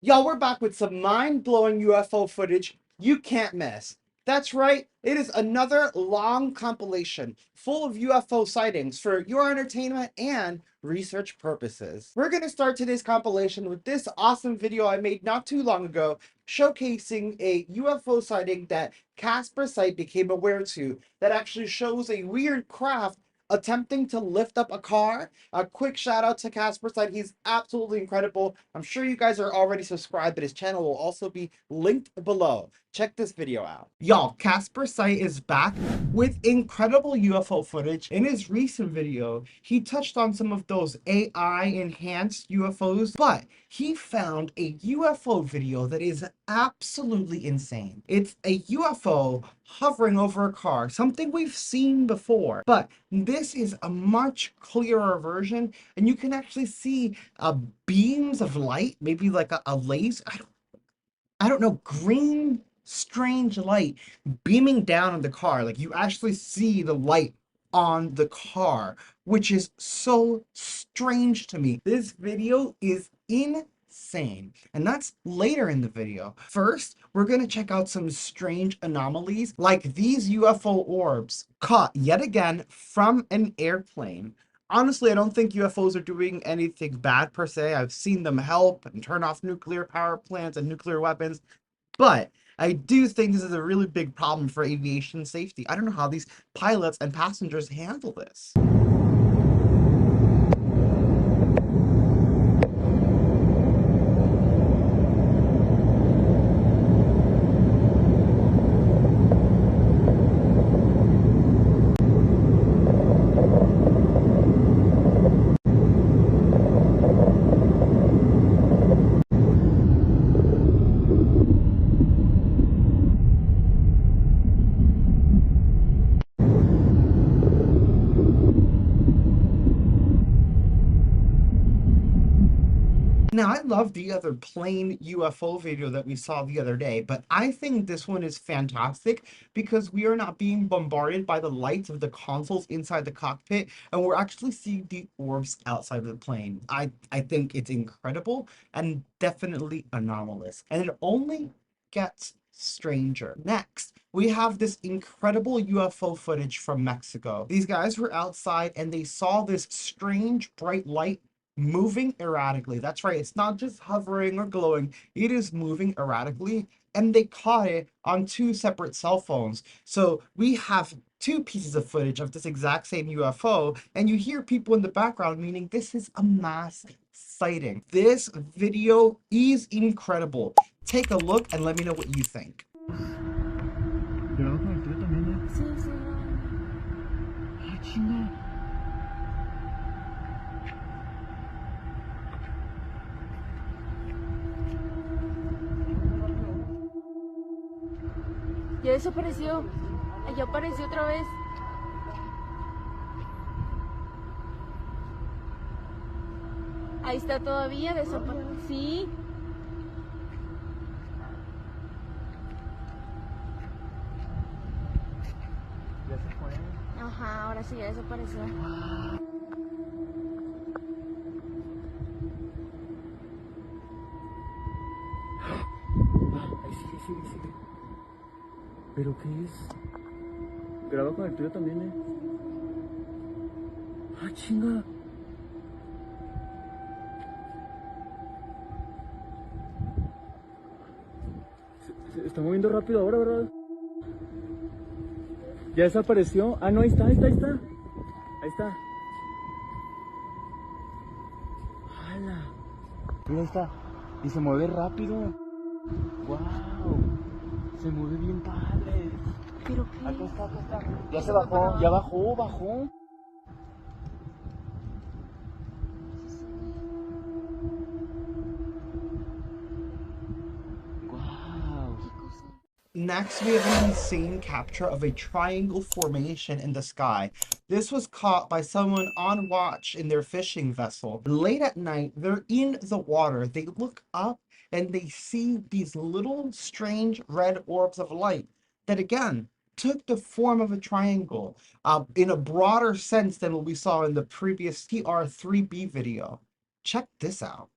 Y'all, we're back with some mind-blowing UFO footage you can't miss. That's right, it is another long compilation full of UFO sightings for your entertainment and research purposes. We're going to start today's compilation with this awesome video I made not too long ago showcasing a UFO sighting that Casper Site became aware to that actually shows a weird craft attempting to lift up a car. A quick shout out to Casper Side. He's absolutely incredible. I'm sure you guys are already subscribed, but his channel will also be linked below. Check this video out. Y'all, Casper Site is back with incredible UFO footage. In his recent video, he touched on some of those AI enhanced UFOs, but he found a UFO video that is absolutely insane. It's a UFO hovering over a car, something we've seen before, but this is a much clearer version, and you can actually see beams of light, maybe like a laser. I don't know, green, strange light beaming down on the car. Like you actually see the light on the car, which is so strange to me. This video is insane, and that's later in the video. First, we're going to check out some strange anomalies like these UFO orbs caught yet again from an airplane. Honestly, I don't think UFOs are doing anything bad per se. I've seen them help and turn off nuclear power plants and nuclear weapons, but I do think this is a really big problem for aviation safety. I don't know how these pilots and passengers handle this. Now, I love the other plane UFO video that we saw the other day, but I think this one is fantastic because we are not being bombarded by the lights of the consoles inside the cockpit, and we're actually seeing the orbs outside of the plane. I think it's incredible and definitely anomalous, and it only gets stranger. Next, we have this incredible UFO footage from Mexico. These guys were outside and they saw this strange bright light moving erratically. That's right, it's not just hovering or glowing, it is moving erratically, and they caught it on two separate cell phones. So we have two pieces of footage of this exact same UFO, and you hear people in the background, meaning this is a mass sighting. This video is incredible. Take a look and let me know what you think. Sí, sí. Ah, chinga. Ya desapareció. Ya apareció otra vez. Ahí está todavía desaparecido. Sí. Ya se fue. Ajá, ahora sí ya desapareció. Ahí sigue, sigue, sigue. ¿Pero qué es? Graba con el tuyo también, Ah, chinga. Se está moviendo rápido ahora, ¿verdad? Ya desapareció. Ah, no, ahí está, ahí está, ahí está. Ahí está. ¡Hala! Mira, ahí está. Y se mueve rápido. ¡Wow! Se mueve bien padre. ¿Pero qué? Acá está, acá está. Ya se bajó, ya bajó, bajó. Wow. Next, we have an insane capture of a triangle formation in the sky. This was caught by someone on watch in their fishing vessel. Late at night, they're in the water. They look up and they see these little strange red orbs of light that, again, took the form of a triangle in a broader sense than what we saw in the previous TR3B video. Check this out.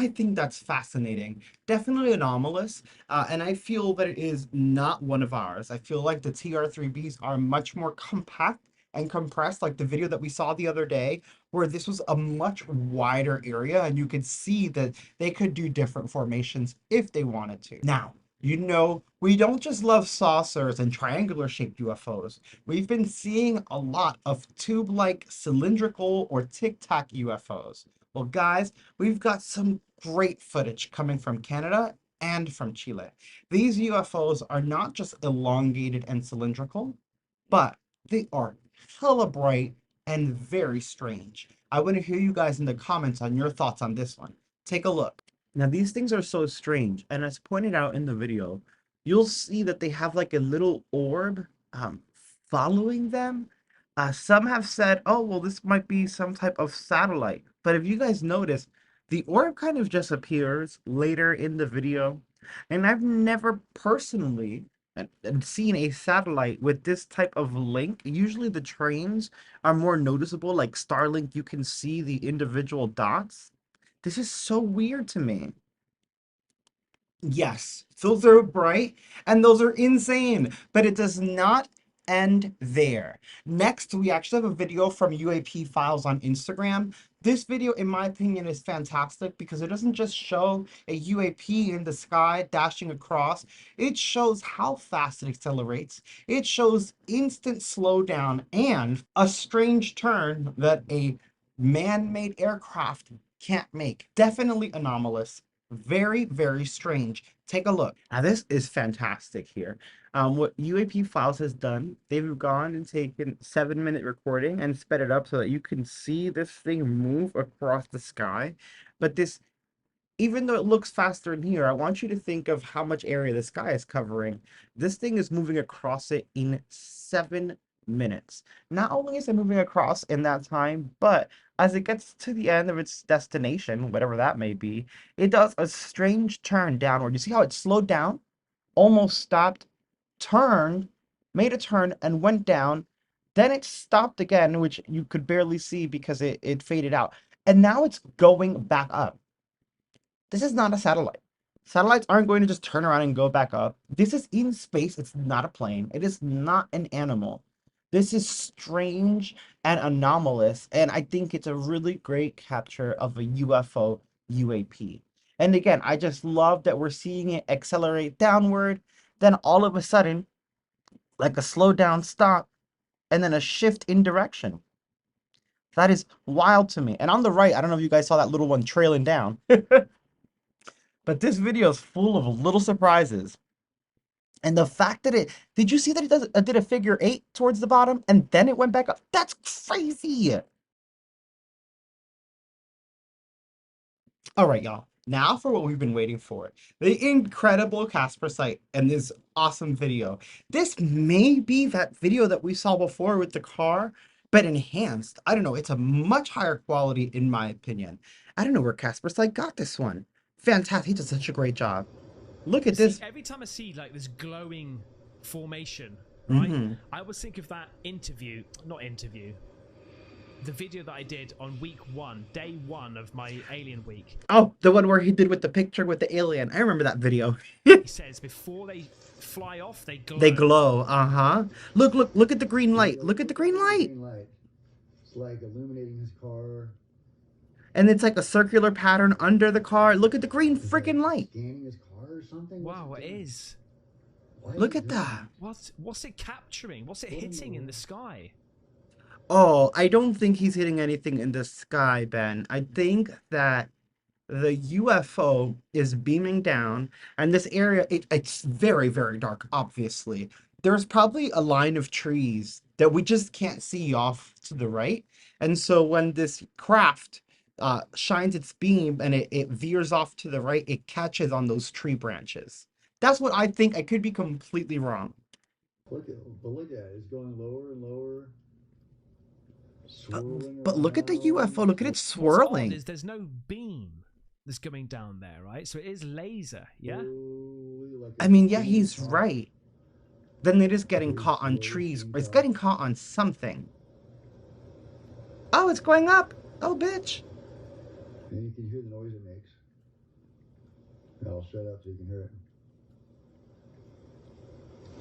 I think that's fascinating. Definitely anomalous. And I feel that it is not one of ours. I feel like the TR3Bs are much more compact and compressed, like the video that we saw the other day, where this was a much wider area and you could see that they could do different formations if they wanted to. Now, we don't just love saucers and triangular shaped UFOs. We've been seeing a lot of tube-like cylindrical or tic-tac UFOs. Well, guys, we've got some great footage coming from Canada and from Chile. These UFOs are not just elongated and cylindrical, but they are hella bright and very strange. I want to hear you guys in the comments on your thoughts on this one. Take a look. Now, these things are so strange, and as pointed out in the video, you'll see that they have like a little orb following them. Some have said, oh, well, this might be some type of satellite. But if you guys notice, the orb kind of just appears later in the video. And I've never personally seen a satellite with this type of link. Usually the trains are more noticeable, like Starlink, you can see the individual dots. This is so weird to me. Yes, those are bright and those are insane, but it does not end there. Next, we actually have a video from UAP Files on Instagram. This video, in my opinion, is fantastic because it doesn't just show a UAP in the sky dashing across. It shows how fast it accelerates. It shows instant slowdown and a strange turn that a man-made aircraft can't make. Definitely anomalous. Very, very strange. Take a look. Now, this is fantastic here. What UAP Files has done, they've gone and taken 7-minute recording and sped it up so that you can see this thing move across the sky. But this, even though it looks faster in here, I want you to think of how much area the sky is covering. This thing is moving across it in 7 minutes. Not only is it moving across in that time, but as it gets to the end of its destination, whatever that may be, it does a strange turn downward. You see how it slowed down, almost stopped, turned, made a turn, and went down. Then it stopped again, which you could barely see because it faded out. And now it's going back up. This is not a satellite. Satellites aren't going to just turn around and go back up. This is in space. It's not a plane. It is not an animal. This is strange and anomalous, and I think it's a really great capture of a UFO UAP. And again, I just love that we're seeing it accelerate downward, then all of a sudden, like a slow down stop, and then a shift in direction. That is wild to me. And on the right, I don't know if you guys saw that little one trailing down. But this video is full of little surprises. And the fact that did you see that it did a figure 8 towards the bottom and then it went back up? That's crazy. All right, y'all. Now for what we've been waiting for. The incredible Casper site and this awesome video. This may be that video that we saw before with the car, but enhanced. I don't know. It's a much higher quality in my opinion. I don't know where Casper site got this one. Fantastic. He did such a great job. Look at this. Every time I see like this glowing formation, right? I always think of that the video that I did on week 1, day 1 of my alien week. Oh, the one where he did with the picture with the alien. I remember that video. He says before they fly off, they glow. They glow, uh-huh. Look at the green light. Look at the green light. It's like illuminating his car. And it's like a circular pattern under the car. Look at the green freaking light. Scanning his car or something? Wow, it is. Look at that. What's it capturing? What's it hitting in the sky? Oh, I don't think he's hitting anything in the sky, Ben. I think that the UFO is beaming down, and this area, it's very, very dark, obviously. There's probably a line of trees that we just can't see off to the right. And so when this craft shines its beam and it veers off to the right, it catches on those tree branches. That's what I think. I could be completely wrong. Look at it. It's going lower and lower. But look at the UFO. Look at it swirling. What's odd is there's no beam that's going down there, right? So it is laser, yeah? I mean, yeah, he's right. Then it is getting caught on trees. Or it's getting caught on something. Oh, it's going up. Oh, bitch. And you can hear the noise it makes. I'll shut up so you can hear it.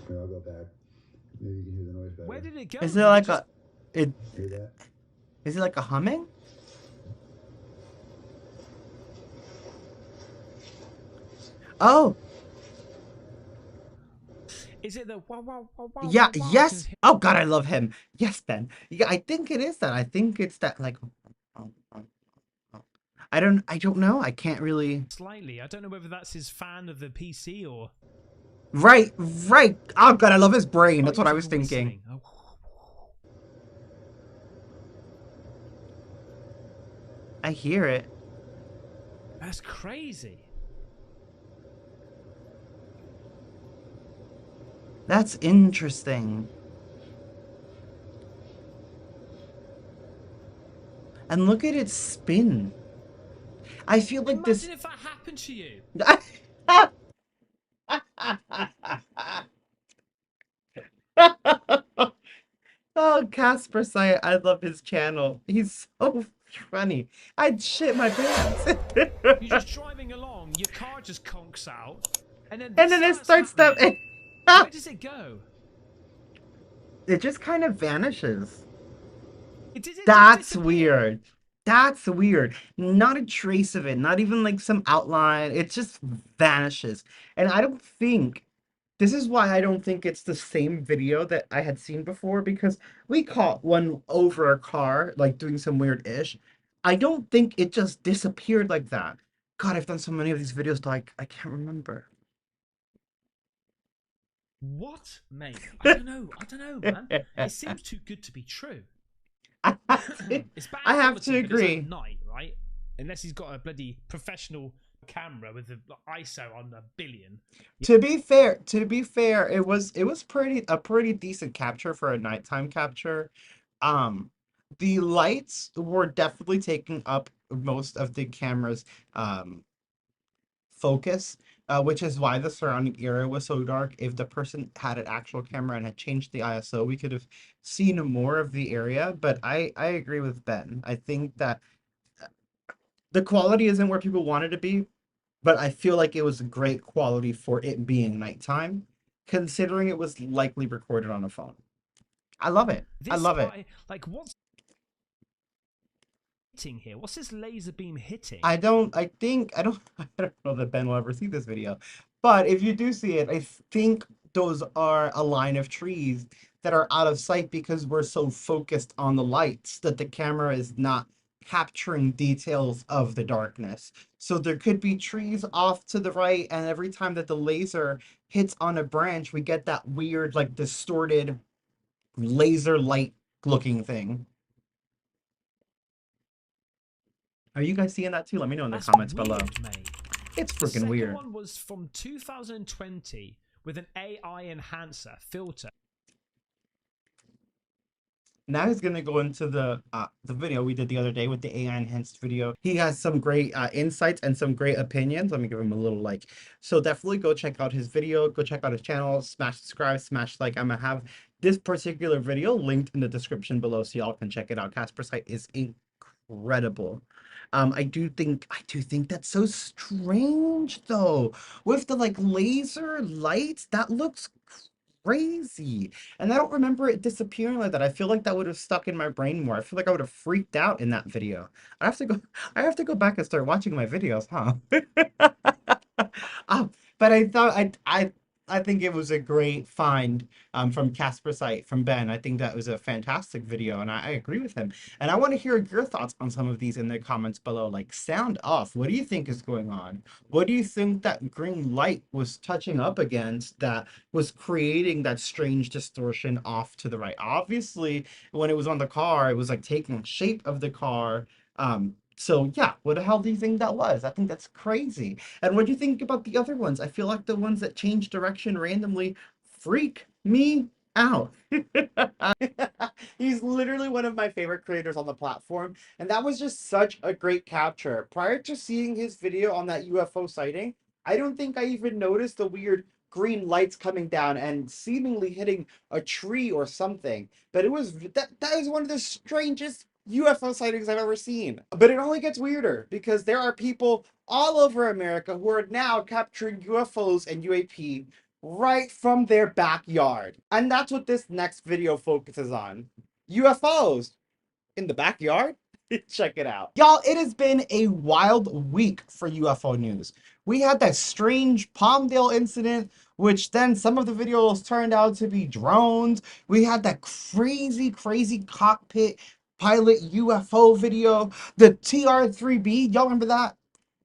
Here, I'll go back. Maybe you can hear the noise better. Where did it go? Is it like a it? Hear that? Is it like a humming? Oh, Is it the wow wow wow wow yeah, wow wow? yes. Oh God, I love him. Yes, Ben. Yeah, I think it is that. I think it's that like. Oh, oh, oh. I don't know. I can't really. Slightly. I don't know whether that's his fan of the PC or. Right, right. Oh God, I love his brain. Oh, That's what I even was thinking. whistling. Oh. I hear it. That's crazy. That's interesting. And look at it spin. I feel like Imagine if that happened to you. Oh, Casper Site, I love his channel. He's so funny. I'd shit my pants. You're just driving along, your car just conks out, and then it starts happening. Where does it go? It just kind of vanishes. Did it That's just disappear? weird. That's weird. Not a trace of it, not even like some outline. It just vanishes. And I don't think this is why I don't think it's the same video that I had seen before, because we caught one over a car, like doing some weird ish. I don't think it just disappeared like that. God, I've done so many of these videos, like I can't remember. What, mate? I don't know, man. It seems too good to be true. It's bad I have quality, to but it's agree. at night, right? Unless he's got a bloody professional camera with the ISO on 1,000,000,000. To be fair, it was a pretty decent capture for a nighttime capture. The lights were definitely taking up most of the camera's focus, which is why the surrounding area was so dark. If the person had an actual camera and had changed the ISO, we could have seen more of the area. But I agree with Ben. I think that the quality isn't where people wanted to be, but I feel like it was great quality for it being nighttime, considering it was likely recorded on a phone. I love it. I This love it. guy, like, what's hitting here? What's this laser beam hitting? I don't know that Ben will ever see this video, but if you do see it, I think those are a line of trees that are out of sight because we're so focused on the lights that the camera is not capturing details of the darkness. So there could be trees off to the right, and every time that the laser hits on a branch, we get that weird, like, distorted laser light looking thing. Are you guys seeing that too? Let me know in the That's comments weird, below. mate. It's The freaking second weird. one was from 2020 with an AI enhancer filter. Now he's gonna go into the video we did the other day with the AI enhanced video. He has some great insights and some great opinions. Let me give him a little like. So definitely go check out his video. Go check out his channel. Smash subscribe. Smash like. I'm gonna have this particular video linked in the description below so y'all can check it out. Casper Site is incredible. I do think that's so strange though. With the like laser lights, that looks crazy. And I don't remember it disappearing like that. I feel like that would have stuck in my brain more. I feel like I would have freaked out in that video. I have to go back and start watching my videos, huh? But I thought I think it was a great find from Casper Site from Ben. I think that was a fantastic video, and I agree with him. And I want to hear your thoughts on some of these in the comments below. Like, sound off. What do you think is going on? What do you think that green light was touching up against that was creating that strange distortion off to the right? Obviously, when it was on the car, it was like taking shape of the car. So yeah, what the hell do you think that was? I think that's crazy. And what do you think about the other ones? I feel like the ones that change direction randomly freak me out. He's literally one of my favorite creators on the platform, and that was just such a great capture. Prior to seeing his video on that UFO sighting, I don't think I even noticed the weird green lights coming down and seemingly hitting a tree or something. But it was that is one of the strangest UFO sightings I've ever seen. But it only gets weirder because there are people all over America who are now capturing UFOs and UAP right from their backyard. And that's what this next video focuses on. UFOs in the backyard? Check it out. Y'all, it has been a wild week for UFO news. We had that strange Palmdale incident, which then some of the videos turned out to be drones. We had that crazy cockpit pilot UFO video. The TR-3B, y'all remember that?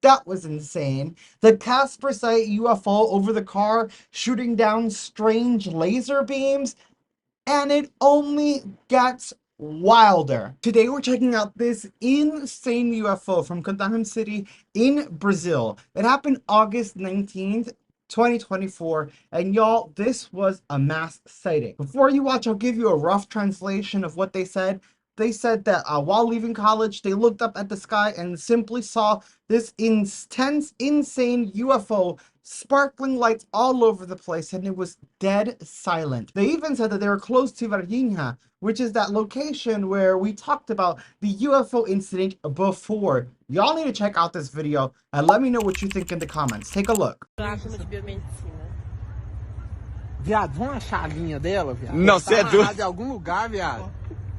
That was insane. The Casper site UFO over the car shooting down strange laser beams. And it only gets wilder. Today we're checking out this insane UFO from Costa City in Brazil. It happened August 19th, 2024, and y'all, this was a mass sighting. Before you watch, I'll give you a rough translation of what they said. They said that while leaving college, they looked up at the sky and simply saw this intense, insane UFO, sparkling lights all over the place, and it was dead silent. They even said that they were close to Varginha, which is that location where we talked about the UFO incident before. Y'all need to check out this video and let me know what you think in the comments. Take a look. Viado, vamos achar a linha dela, viado? Não, você é doido. De algum lugar, viado.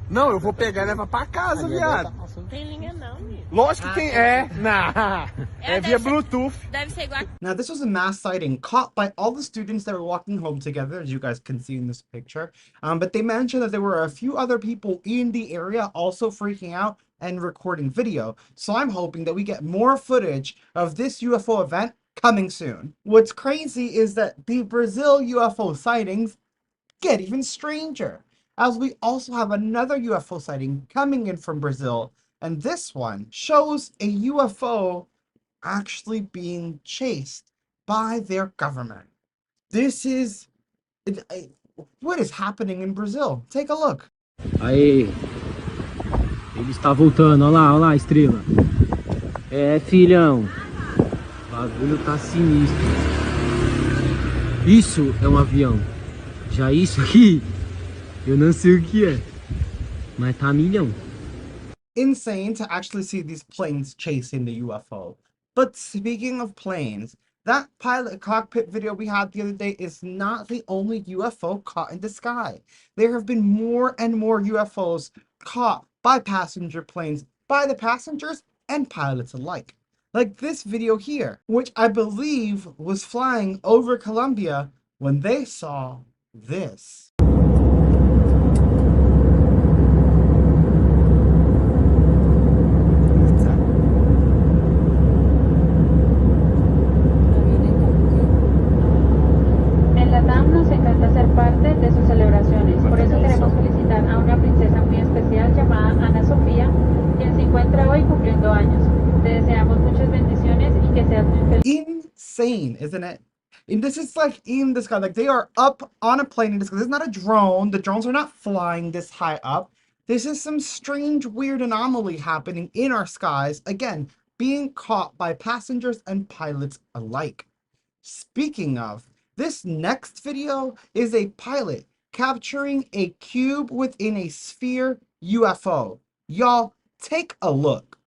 Não, eu vou pegar e levar pra casa, viado. Tem linha não, menino. Lógico que tem. É via Bluetooth. Deve ser igual. Now, this was a mass sighting caught by all the students that were walking home together, as you guys can see in this picture. But they mentioned that there were a few other people in the area also freaking out and recording video. So I'm hoping that we get more footage of this UFO event coming soon. What's crazy is that the Brazil UFO sightings get even stranger, as we also have another UFO sighting coming in from Brazil, and this one shows a UFO actually being chased by their government. This is... what is happening in Brazil? Take a look. Aê, ele está voltando, olha lá a estrela. É, filhão, o bagulho tá sinistro. Isso é um avião. Já isso aqui, eu não sei o que é, mas tá milhão. Insane to actually see these planes chasing the UFO. But speaking of planes, that pilot cockpit video we had the other day is not the only UFO caught in the sky. There have been more and more UFOs caught by passenger planes, by the passengers and pilots alike. Like this video here, which I believe was flying over Colombia when they saw this. Nos encanta ser parte de sus celebraciones, por eso queremos felicitar a una princesa muy especial llamada Ana Sofía, quien se encuentra hoy cumpliendo años. Te deseamos muchas bendiciones y que seas muy feliz. Insane, isn't it? And this is like in the sky, like they are up on a plane in the sky. This is not a drone. The drones are not flying this high up. This is some strange, weird anomaly happening in our skies, again, being caught by passengers and pilots alike. Speaking of, this next video is a pilot capturing a cube within a sphere UFO. Y'all, take a look.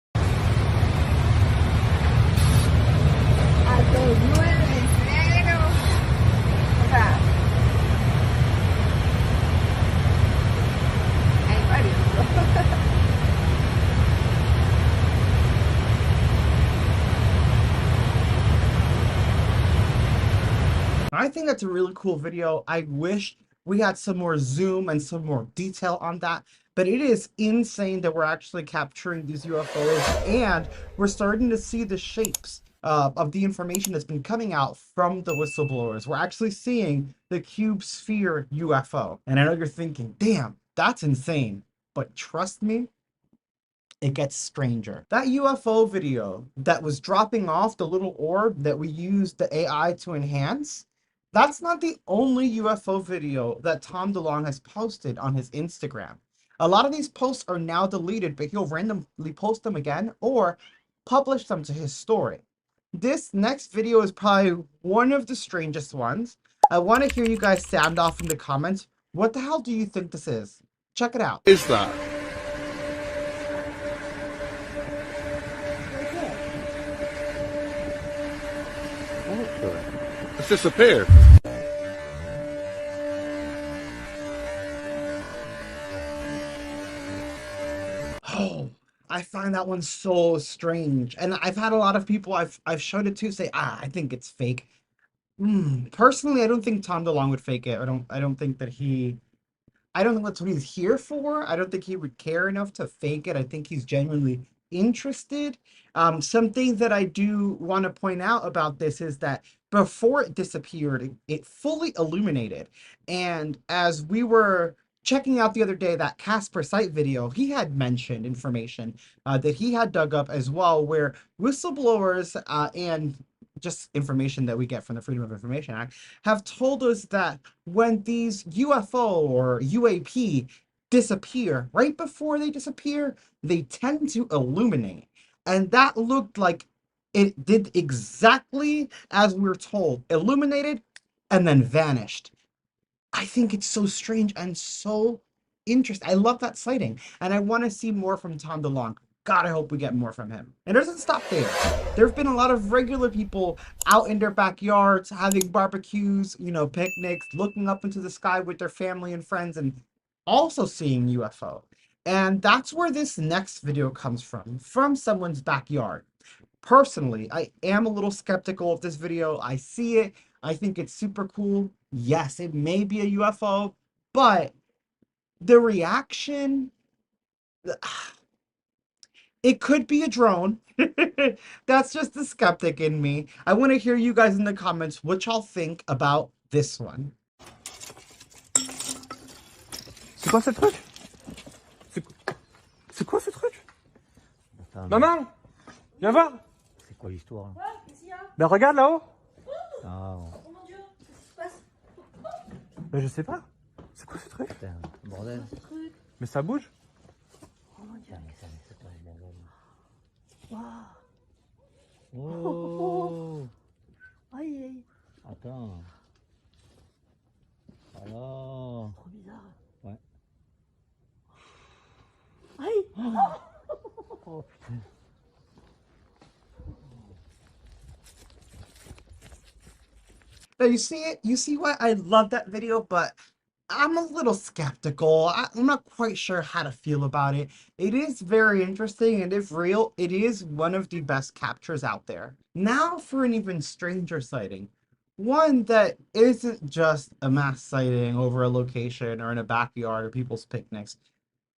I think that's a really cool video. I wish we had some more zoom and some more detail on that, but it is insane that we're actually capturing these UFOs and we're starting to see the shapes of the information that's been coming out from the whistleblowers. We're actually seeing the cube sphere UFO. And I know you're thinking, damn, that's insane. But trust me, it gets stranger. That UFO video that was dropping off the little orb that we used the AI to enhance, that's not the only UFO video that Tom Delong has posted on his Instagram. A lot of these posts are now deleted, but he'll randomly post them again or publish them to his story. This next video is probably one of the strangest ones. I want to hear you guys sound off in the comments. What the hell do you think this is? Check it out. Está. to it. It's disappeared. Oh, I find that one so strange. And I've had a lot of people I've showed it to say, I think it's fake. Personally, I don't think Tom DeLong would fake it. I don't think that I don't think that's what he's here for. I don't think he would care enough to fake it. I think he's genuinely interested. Something that I do want to point out about this is that before it disappeared, it fully illuminated. And as we were checking out the other day that Casper site video, he had mentioned information that he had dug up as well, where whistleblowers and just information that we get from the Freedom of Information Act have told us that when these UFO or UAP disappear, right before they disappear, they tend to illuminate. And that looked like it did exactly as we were told, illuminated and then vanished. I think it's so strange and so interesting. I love that sighting, and I want to see more from Tom DeLong. God, I hope we get more from him. And it doesn't stop there. There have been a lot of regular people out in their backyards having barbecues, picnics, looking up into the sky with their family and friends, and also seeing UFO. And that's where this next video comes from someone's backyard. Personally, I am a little skeptical of this video. I see it. I think it's super cool. Yes, it may be a UFO, but the reaction, it could be a drone. That's just the skeptic in me. I want to hear you guys in the comments what y'all think about this one. C'est quoi ce truc? C'est quoi ce truc? Maman, viens voir. C'est quoi l'histoire? Ben regarde là-haut. Ah, Oh mon dieu, qu'est-ce qui se passe? Ben je sais pas. C'est quoi ce truc? putain, bordel. Mais ça bouge. Tiens, mais ça passe bordel. Oh. Aïe, aïe. Attends. Alors. Trop bizarre. Ouais. Aïe. Oh putain. Now you see it? You see why I love that video, but I'm a little skeptical. I'm not quite sure how to feel about it. It is very interesting, and if real, it is one of the best captures out there. Now for an even stranger sighting. One that isn't just a mass sighting over a location or in a backyard or people's picnics.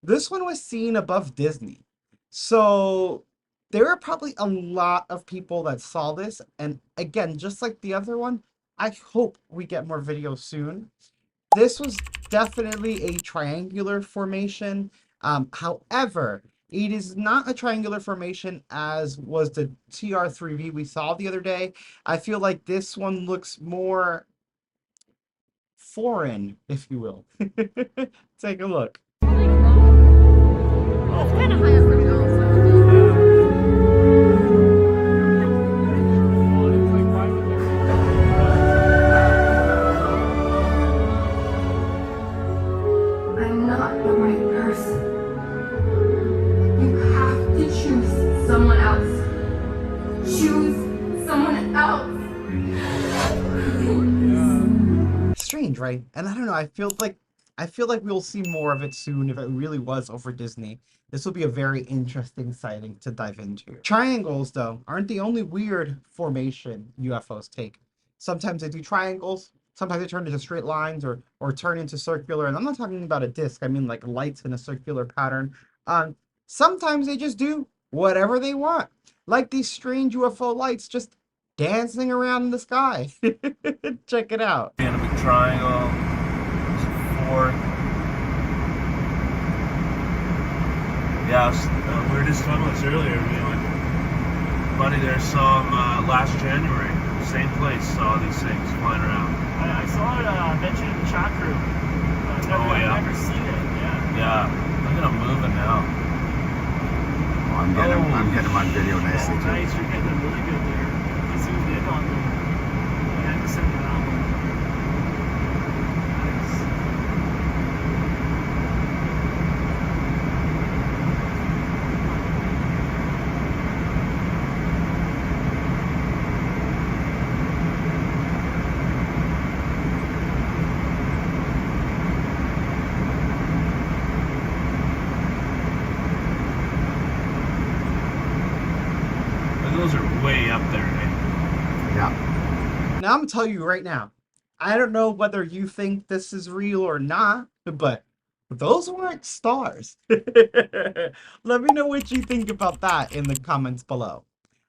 This one was seen above Disney. So there are probably a lot of people that saw this, and again, just like the other one, I hope we get more videos soon. This was definitely a triangular formation. However, it is not a triangular formation as was the TR3V we saw the other day. I feel like this one looks more foreign, if you will. Take a look. It's kind of high up for me also. I'm not the right person. You have to choose someone else. Choose someone else. Strange, right? And I don't know, I feel like we'll see more of it soon if it really was over Disney. This will be a very interesting sighting to dive into. Triangles, though, aren't the only weird formation UFOs take. Sometimes they do triangles, sometimes they turn into straight lines or turn into circular. And I'm not talking about a disc, I mean like lights in a circular pattern. Sometimes they just do whatever they want. Like these strange UFO lights just dancing around in the sky. Check it out. And a big triangle. Four. Yeah, we were just talking about this earlier. Me and my buddy there saw them last January. Same place, saw these things flying around. I saw it mentioned in the chat group. I've never seen it. Yeah. Look at them moving now. Oh, I'm getting them on video nicely too. Nice, you're getting them really good there. You zoomed in on them. I had to send it out. Nice. up there, eh? Yeah. Now I'm gonna tell you right now, I don't know whether you think this is real or not, but those weren't stars. Let me know what you think about that in the comments below.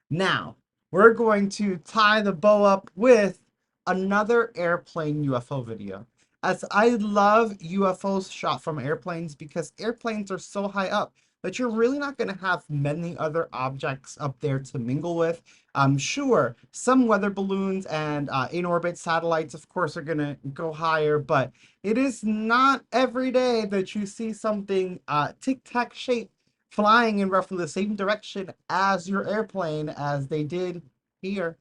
Now, we're going to tie the bow up with another airplane UFO video. As I love UFOs shot from airplanes because airplanes are so high up that you're really not going to have many other objects up there to mingle with. Sure, some weather balloons and in-orbit satellites, of course, are going to go higher, but it is not every day that you see something tic-tac shaped flying in roughly the same direction as your airplane as they did here.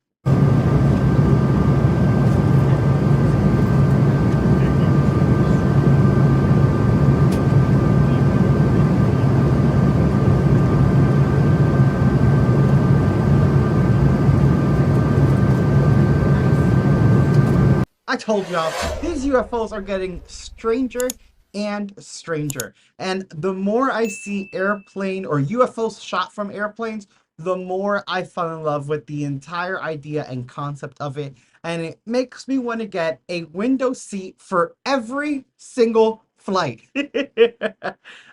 I told y'all, these UFOs are getting stranger and stranger. And the more I see airplane or UFOs shot from airplanes, the more I fall in love with the entire idea and concept of it. And it makes me want to get a window seat for every single flight.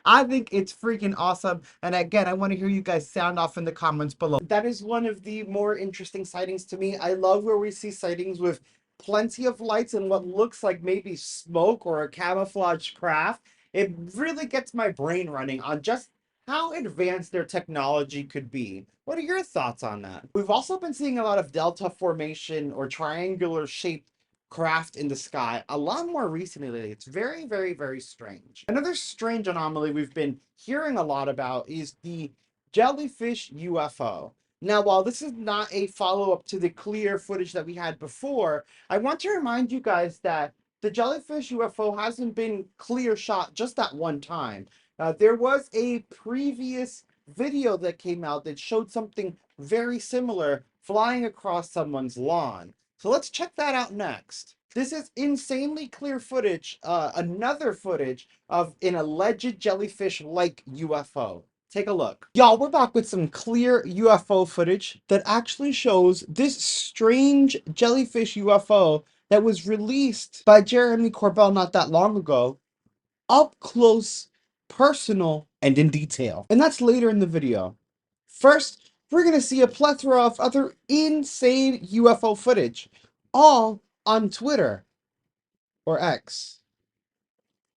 I think it's freaking awesome. And again, I want to hear you guys sound off in the comments below. That is one of the more interesting sightings to me. I love where we see sightings with plenty of lights and what looks like maybe smoke or a camouflage craft. It really gets my brain running on just how advanced their technology could be. What are your thoughts on that? We've also been seeing a lot of delta formation or triangular shaped craft in the sky a lot more recently. It's very, very, very strange. Another strange anomaly we've been hearing a lot about is the Jellyfish UFO. Now, while this is not a follow-up to the clear footage that we had before, I want to remind you guys that the Jellyfish UFO hasn't been clear shot just that one time. There was a previous video that came out that showed something very similar flying across someone's lawn. So let's check that out next. This is insanely clear footage, another footage of an alleged jellyfish-like UFO. Take a look. Y'all, we're back with some clear UFO footage that actually shows this strange jellyfish UFO that was released by Jeremy Corbell not that long ago, up close, personal, and in detail. And that's later in the video. First, we're going to see a plethora of other insane UFO footage, all on Twitter, or X,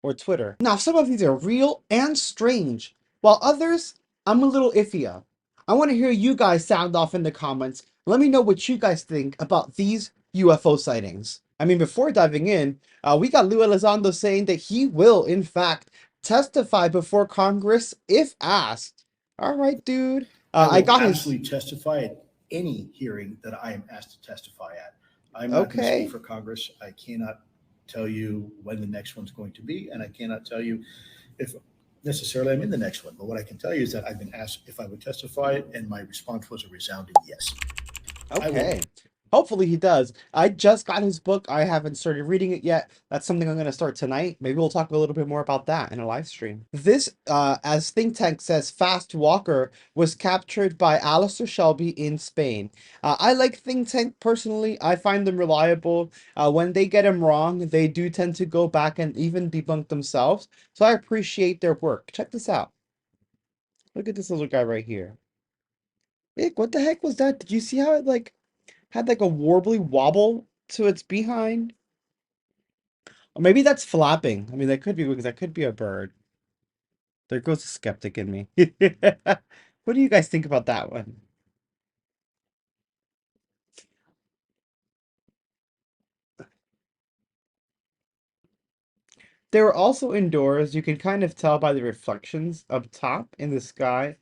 or Twitter. Now, some of these are real and strange, while others, I'm a little iffy on. I want to hear you guys sound off in the comments. Let me know what you guys think about these UFO sightings. I mean, before diving in, we got Lou Elizondo saying that he will, in fact, testify before Congress if asked. All right, dude. I got absolutely testify at any hearing that I am asked to testify at. I'm not going to speak for Congress. I cannot tell you when the next one's going to be, and I cannot tell you if necessarily I'm in the next one. But what I can tell you is that I've been asked if I would testify, and my response was a resounding yes. Okay. Hopefully he does. I just got his book. I haven't started reading it yet. That's something I'm going to start tonight. Maybe we'll talk a little bit more about that in a live stream. This, as Think Tank says, Fast Walker was captured by Alistair Shelby in Spain. I like Think Tank personally. I find them reliable. When they get them wrong, they do tend to go back and even debunk themselves. So I appreciate their work. Check this out. Look at this little guy right here. Ick, what the heck was that? Did you see how it had like a warbly wobble to its behind? Or maybe that's flapping. I mean, that could be because that could be a bird. There goes the skeptic in me. What do you guys think about that one? They were also indoors. You can kind of tell by the reflections up top in the sky.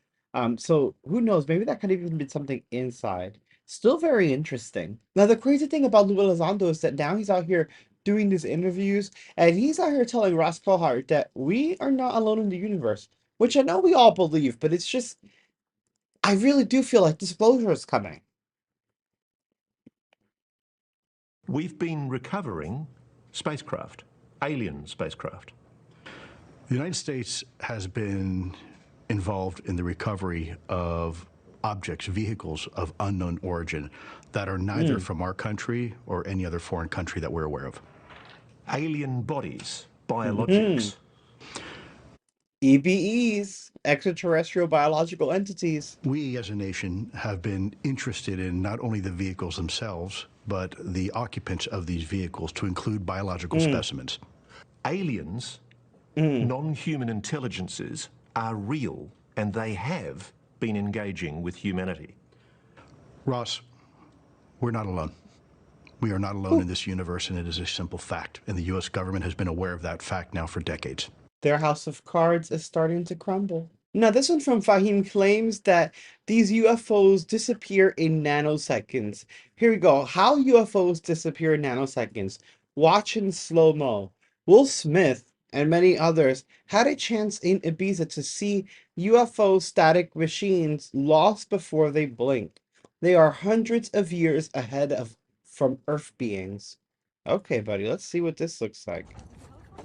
So who knows? Maybe that could have even been something inside. Still very interesting. Now, the crazy thing about Lou Elizondo is that now he's out here doing these interviews, and he's out here telling Ross Coulthart that we are not alone in the universe, which I know we all believe, but it's just, I really do feel like disclosure is coming. We've been recovering spacecraft, alien spacecraft. The United States has been involved in the recovery of objects, vehicles of unknown origin that are neither from our country or any other foreign country that we're aware of. Alien bodies, biologics. EBEs, extraterrestrial biological entities. We as a nation have been interested in not only the vehicles themselves, but the occupants of these vehicles to include biological specimens. Aliens, non-human intelligences, are real and they have been engaging with humanity. Ross, we're not alone. We are not alone in this universe, and it is a simple fact. And the U.S. government has been aware of that fact now for decades. Their house of cards is starting to crumble. Now, this one from Fahim claims that these UFOs disappear in nanoseconds. Here we go. How UFOs disappear in nanoseconds. Watch in slow-mo. Will Smith and many others had a chance in Ibiza to see UFO static machines lost before they blinked. They are hundreds of years ahead of from Earth beings. Okay, buddy, let's see what this looks like.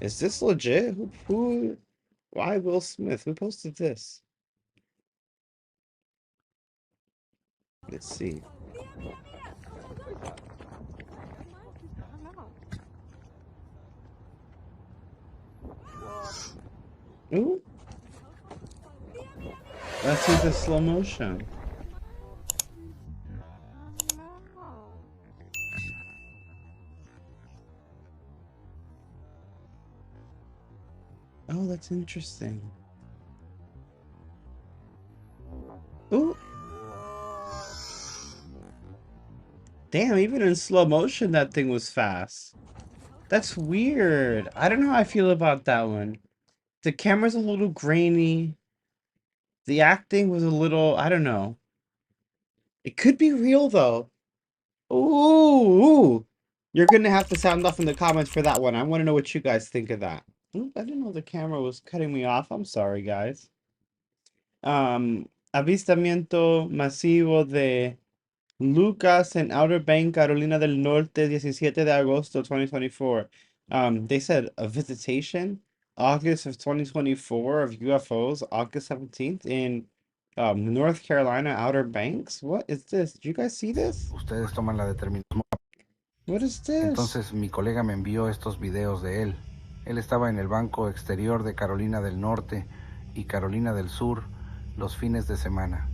Is this legit? Why Will Smith? Who posted this? Let's see. Ooh. Let's see the slow motion. Oh, that's interesting. Ooh. Damn, even in slow motion, that thing was fast. That's weird. I don't know how I feel about that one. The camera's a little grainy. The acting was a little, I don't know. It could be real, though. Ooh. You're going to have to sound off in the comments for that one. I want to know what you guys think of that. Ooh, I didn't know the camera was cutting me off. I'm sorry, guys. Avistamiento masivo de Lucas en Outer Banks, Carolina del Norte, 17 de agosto 2024. They said a visitation, August of 2024 of UFOs, August 17th in North Carolina, Outer Banks. What is this? Did you guys see this? Ustedes toman la determinación. What is this? Entonces mi colega me envió estos videos de él. Él estaba en el banco exterior de Carolina del Norte y Carolina del Sur los fines de semana.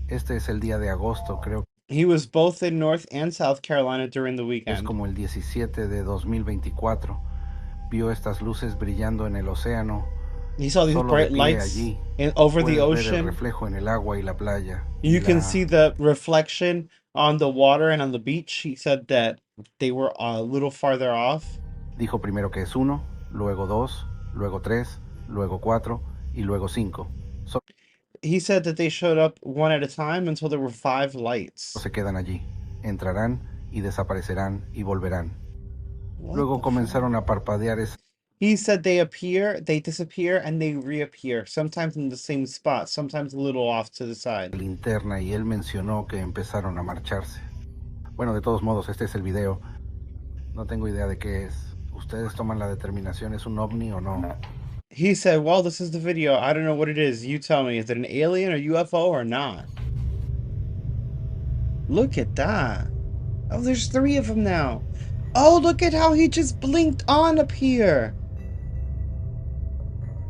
Este es el día de agosto, creo. He was both in North and South Carolina during the weekend. Es como el 17 de 2024. Vio estas luces brillando en el océano. He saw these bright lights over the ocean. El reflejo en el agua y la playa. You can see the reflection on the water and on the beach. He said that they were a little farther off. Dijo primero que es 1, luego 2, luego 3, luego 4 y luego 5. He said that they showed up one at a time until there were 5 lights. Se quedan allí, entrarán y desaparecerán y volverán. Luego comenzaron a parpadear. He said they appear, they disappear, and they reappear, sometimes in the same spot, sometimes a little off to the side. Linterna y él mencionó que empezaron a marcharse. Bueno, de todos modos, este es el video. No tengo idea de qué es. Ustedes toman la determinación, ¿es un ovni o no? He said, well, this is the video. I don't know what it is. You tell me. Is it an alien or UFO or not? Look at that. Oh, there's 3 of them now. Oh, look at how he just blinked on up here.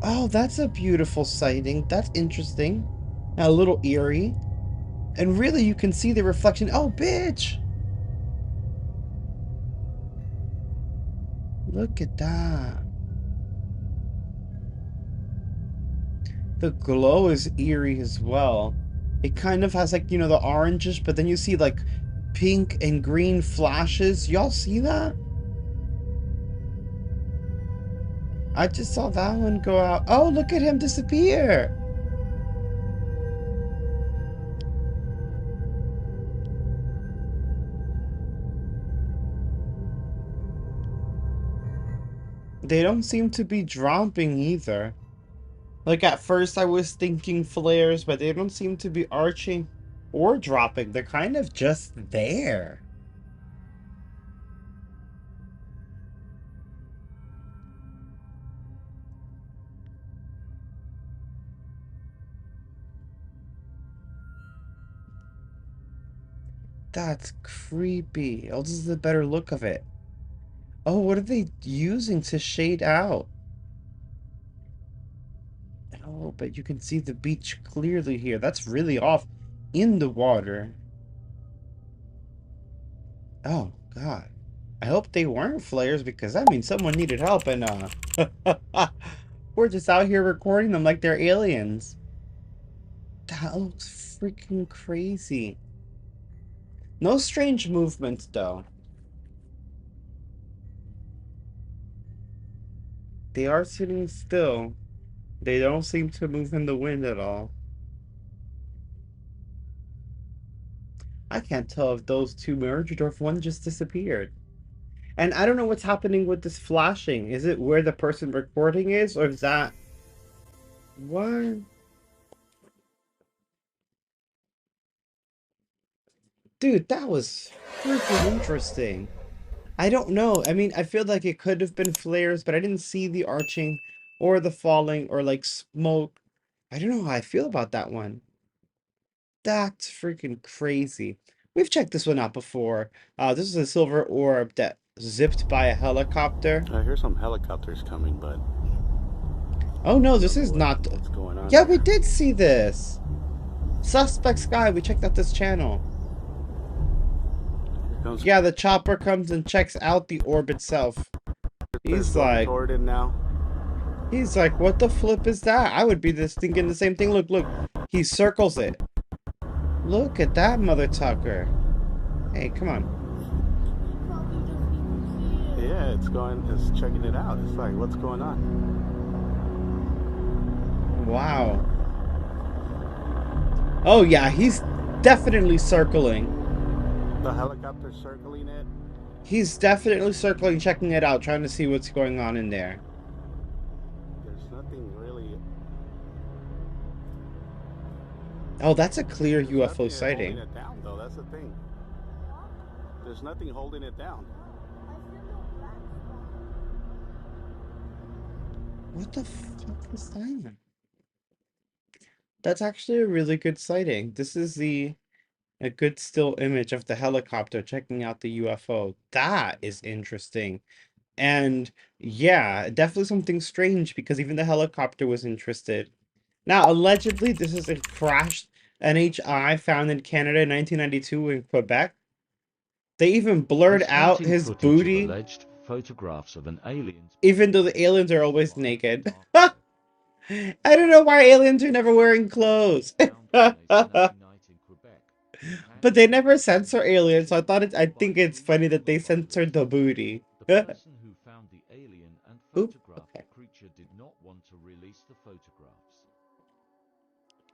Oh, that's a beautiful sighting. That's interesting. A little eerie. And really, you can see the reflection. Oh, bitch. Look at that. The glow is eerie as well. It kind of has like, you know, the oranges, but then you see like pink and green flashes. Y'all see that? I just saw that one go out. Oh, look at him disappear. They don't seem to be dropping either. Like at first I was thinking flares, but they don't seem to be arching or dropping. They're kind of just there. That's creepy. Oh, this is a better look of it. Oh, what are they using to shade out? Oh, but you can see the beach clearly here. That's really off in the water. Oh, God. I hope they weren't flares because that means someone needed help and, we're just out here recording them like they're aliens. That looks freaking crazy. No strange movements, though. They are sitting still. They don't seem to move in the wind at all. I can't tell if those two merged or if one just disappeared. And I don't know what's happening with this flashing. Is it where the person recording is, or is that... What? Dude, that was freaking interesting. I don't know. I mean, I feel like it could have been flares, but I didn't see the arching or the falling or like smoke. I don't know how I feel about that one. That's freaking crazy. We've checked this one out before. This is a silver orb that zipped by a helicopter. I hear some helicopters coming, but... Oh no, this is not... What's going on Yeah, here? we did see this. Suspect Sky, we checked out this channel. Yeah, the chopper comes and checks out the orb itself. He's like... toward it now. He's like, what the flip is that? I would be just thinking the same thing. Look, look. He circles it. Look at that, Mother Tucker. Hey, come on. Yeah, it's checking it out. It's like, what's going on? Wow. Oh, yeah, he's definitely circling. The helicopter circling it? He's definitely circling, checking it out, trying to see what's going on in there. There's nothing really... Oh, that's a clear UFO nothing sighting. holding it down, though. That's the thing. There's nothing holding it down. What the fuck is that? That's actually a really good sighting. This is a good still image of the helicopter checking out the UFO. That is interesting. And yeah, definitely something strange because even the helicopter was interested. Now, allegedly, this is a crashed NHI found in Canada in 1992 in Quebec. They even blurred out his booty, alleged photographs of an alien, even though the aliens are always naked. I don't know why aliens are never wearing clothes. But they never censor aliens, so I think it's funny that they censored the booty. The person who found the alien and photographed the creature did not want to release the photographs.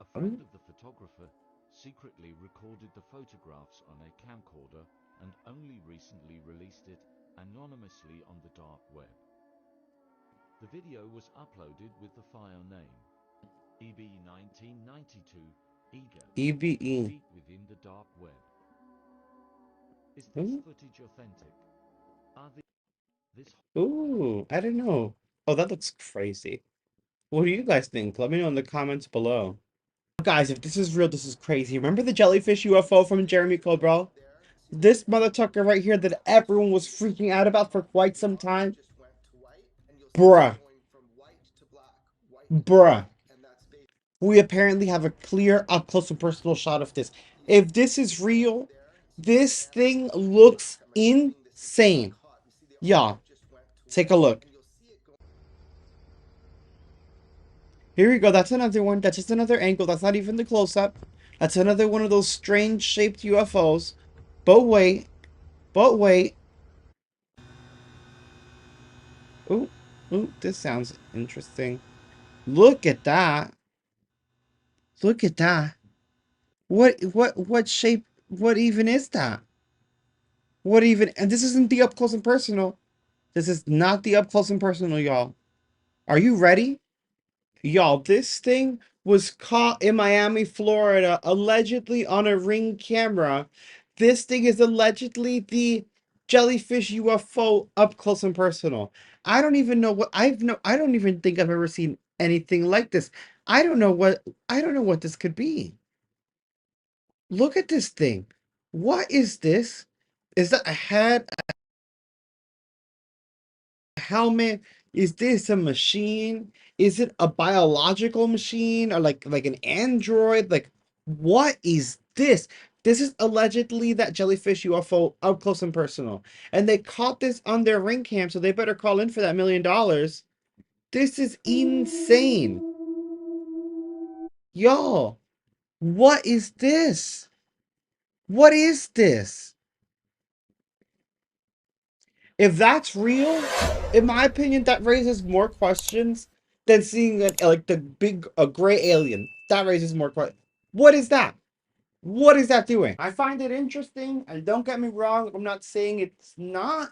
A friend of the photographer secretly recorded the photographs on a camcorder and only recently released it anonymously on the dark web. The video was uploaded with the file name EB1992 EBE. within the dark web. Is this footage authentic? Ooh, I don't know. Oh, that looks crazy. What do you guys think? Let me know in the comments below. Guys, if this is real, this is crazy. Remember the jellyfish UFO from Jeremy Cobral? This mother tucker right here that everyone was freaking out about for quite some time? Bruh. Bruh. We apparently have a clear up-close and personal shot of this. If this is real, this thing looks insane. Y'all, take a look. Here we go. That's another one. That's just another angle. That's not even the close-up. That's another one of those strange-shaped UFOs. But wait. But wait. Ooh. Ooh, this sounds interesting. Look at that. Look at that. What shape, what even is that? What even, and this isn't the up close and personal. This is not the up close and personal, y'all. Are you ready? Y'all, this thing was caught in Miami, Florida, allegedly on a Ring camera. This thing is allegedly the Jellyfish UFO up close and personal. I don't even know what I don't even think I've ever seen anything like this. I don't know what this could be. Look at this thing. What is this? Is that a head, a helmet? Is this a machine? Is it a biological machine or like an android? Like, what is this? This is allegedly that Jellyfish UFO up close and personal. And they caught this on their ring cam, so they better call in for that $1 million. This is insane. Y'all, what is this? What is this? If that's real, in my opinion, that raises more questions than seeing like the big gray alien. That raises more questions. What is that? What is that doing? I find it interesting, and don't get me wrong, I'm not saying it's not.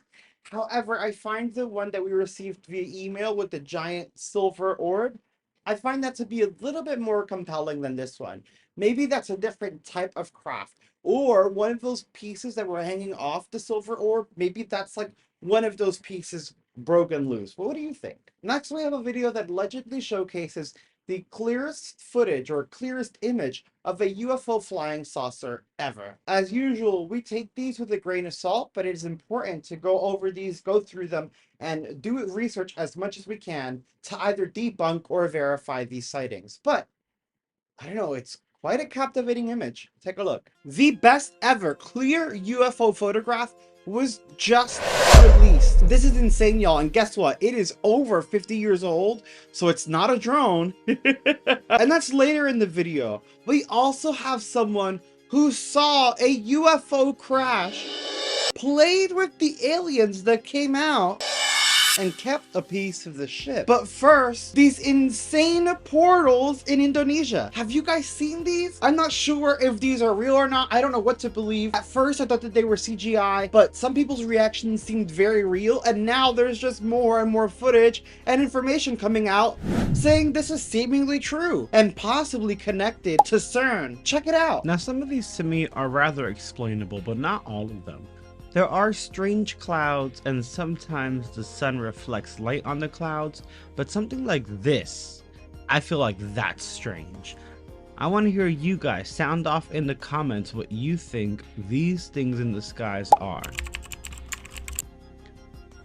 However, I find the one that we received via email with the giant silver orb, I find that to be a little bit more compelling than this one. Maybe that's a different type of craft. Or one of those pieces that were hanging off the silver orb, maybe that's like one of those pieces broken loose. What do you think? Next, we have a video that allegedly showcases the clearest footage or clearest image of a UFO flying saucer ever. As usual, we take these with a grain of salt, but it is important to go through them, and do research as much as we can to either debunk or verify these sightings. But I don't know, it's quite a captivating image. Take a look. The best ever clear UFO photograph was just released. This is insane, y'all, and guess what? It is over 50 years old, so it's not a drone. And that's later in the video. We also have someone who saw a UFO crash, played with the aliens that came out, and kept a piece of the ship. But first, these insane portals in Indonesia. Have you guys seen these? I'm not sure if these are real or not. I don't know what to believe. At first, I thought that they were CGI, but some people's reactions seemed very real, and now there's just more and more footage and information coming out saying this is seemingly true and possibly connected to CERN. Check it out. Now, some of these to me are rather explainable, but not all of them. There are strange clouds, and sometimes the sun reflects light on the clouds, but something like this, I feel like that's strange. I want to hear you guys sound off in the comments what you think these things in the skies are.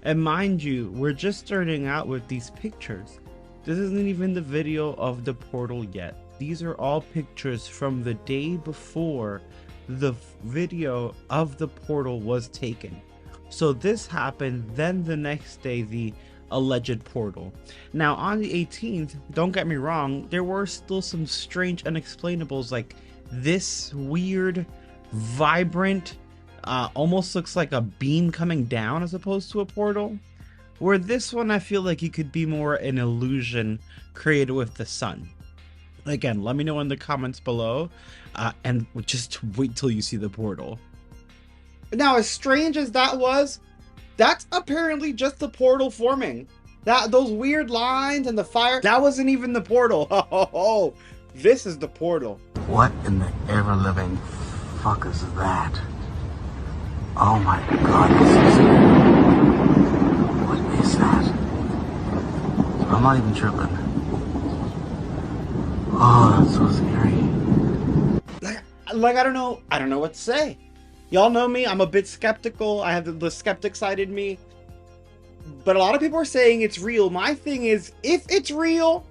And mind you, we're just starting out with these pictures. This isn't even the video of the portal yet. These are all pictures from the day before the video of the portal was taken. So this happened, then the next day the alleged portal. Now on the 18th, don't get me wrong, there were still some strange unexplainables, like this weird vibrant almost looks like a beam coming down as opposed to a portal, where this one I feel like it could be more an illusion created with the sun. Again, let me know in the comments below, and just wait till you see the portal. Now, as strange as that was, that's apparently just the portal forming. Those weird lines and the fire, that wasn't even the portal. Oh, this is the portal. What in the ever-living fuck is that? Oh my god, this is... What is that? I'm not even tripping. Oh, that's so scary. Like I don't know what to say. Y'all know me, I'm a bit skeptical. I have the skeptic side in me. But a lot of people are saying it's real. My thing is, if it's real,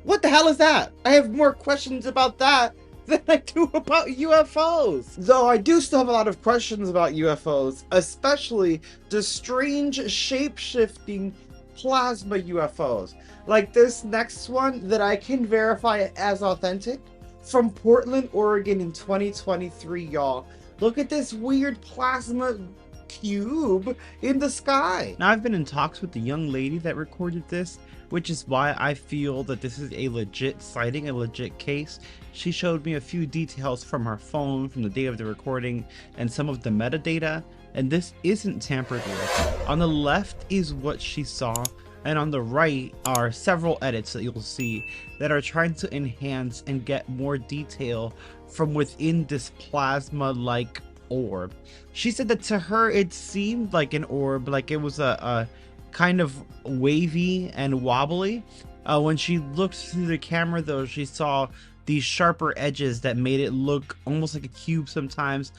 what the hell is that? I have more questions about that than I do about UFOs. Though I do still have a lot of questions about UFOs, especially the strange shape-shifting plasma UFOs. Like this next one that I can verify as authentic from Portland, Oregon in 2023, y'all. Look at this weird plasma cube in the sky. Now, I've been in talks with the young lady that recorded this, which is why I feel that this is a legit sighting, a legit case. She showed me a few details from her phone from the day of the recording and some of the metadata, and this isn't tampered with. On the left is what she saw, and on the right are several edits that you'll see that are trying to enhance and get more detail from within this plasma-like orb. She said that to her it seemed like an orb, like it was a kind of wavy and wobbly. When she looked through the camera though, she saw these sharper edges that made it look almost like a cube sometimes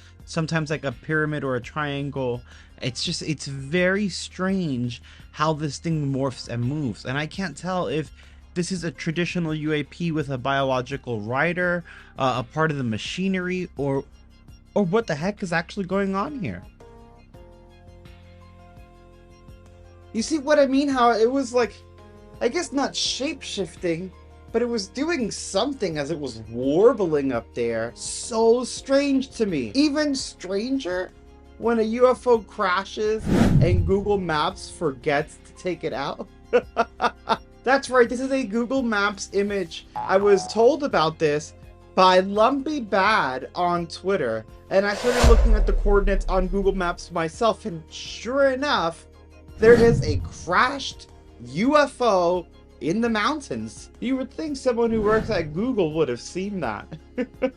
like a pyramid or a triangle. It's very strange how this thing morphs and moves, and I can't tell if this is a traditional UAP with a biological rider, a part of the machinery, or what the heck is actually going on here. You see what I mean? How it was like, I guess not shape-shifting, but it was doing something as it was warbling up there. So strange to me. Even stranger when a UFO crashes and Google Maps forgets to take it out. That's right, this is a Google Maps image. I was told about this by Lumpy Bad on Twitter, and I started looking at the coordinates on Google Maps myself, and sure enough, there is a crashed UFO in the mountains. You would think someone who works at Google would have seen that.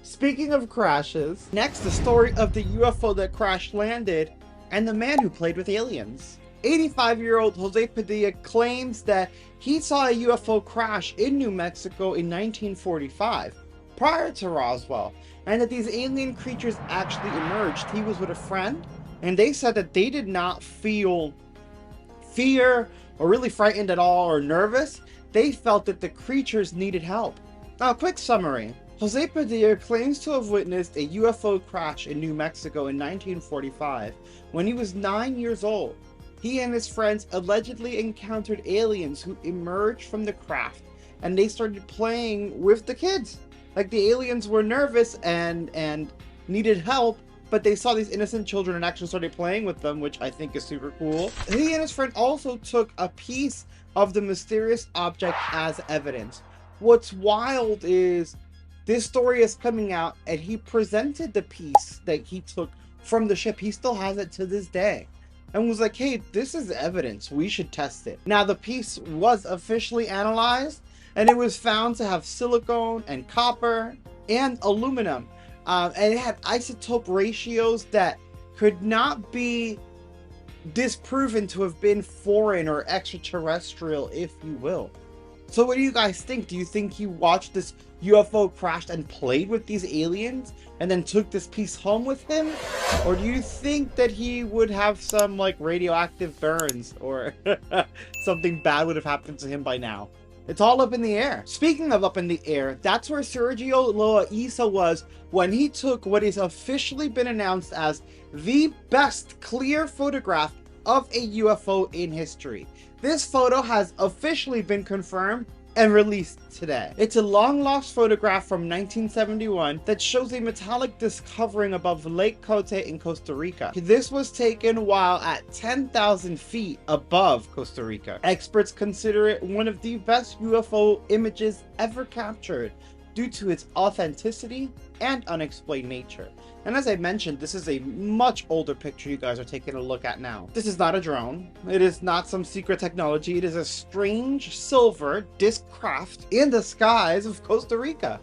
Speaking of crashes, next the story of the UFO that crash landed and the man who played with aliens. 85-year-old Jose Padilla claims that he saw a UFO crash in New Mexico in 1945, prior to Roswell, and that these alien creatures actually emerged. He was with a friend, and they said that they did not feel fear or really frightened at all or nervous. They felt that the creatures needed help. Now, quick summary. Jose Padilla claims to have witnessed a UFO crash in New Mexico in 1945 when he was 9 years old. He and his friends allegedly encountered aliens who emerged from the craft, and they started playing with the kids. Like, the aliens were nervous and needed help, but they saw these innocent children and actually started playing with them, which I think is super cool. He and his friend also took a piece of the mysterious object as evidence. What's wild is this story is coming out, and he presented the piece that he took from the ship. He still has it to this day, and was like, hey, this is evidence, we should test it. Now, the piece was officially analyzed, and it was found to have silicone and copper and aluminum. And it had isotope ratios that could not be disproven to have been foreign or extraterrestrial, if you will. So what do you guys think? Do you think he watched this UFO crash and played with these aliens and then took this piece home with him? Or do you think that he would have some like radioactive burns or something bad would have happened to him by now? It's all up in the air. Speaking of up in the air, that's where Sergio Loaiza was when he took what is officially been announced as the best clear photograph of a UFO in history. This photo has officially been confirmed and released today. It's a long-lost photograph from 1971 that shows a metallic disc hovering above Lake Cote in Costa Rica. This was taken while at 10,000 feet above Costa Rica. Experts consider it one of the best UFO images ever captured due to its authenticity and unexplained nature. And as I mentioned, this is a much older picture you guys are taking a look at now. This is not a drone. It is not some secret technology. It is a strange silver disc craft in the skies of Costa Rica.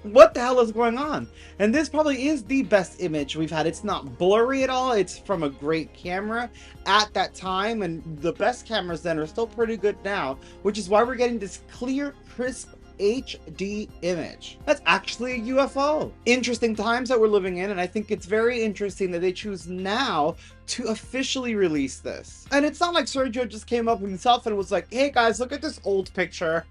What the hell is going on? And this probably is the best image we've had. It's not blurry at all. It's from a great camera at that time, and the best cameras then are still pretty good now, which is why we're getting this clear, crisp HD image. That's actually a UFO. Interesting times that we're living in, and I think it's very interesting that they choose now to officially release this. And it's not like Sergio just came up himself and was like, hey guys, look at this old picture.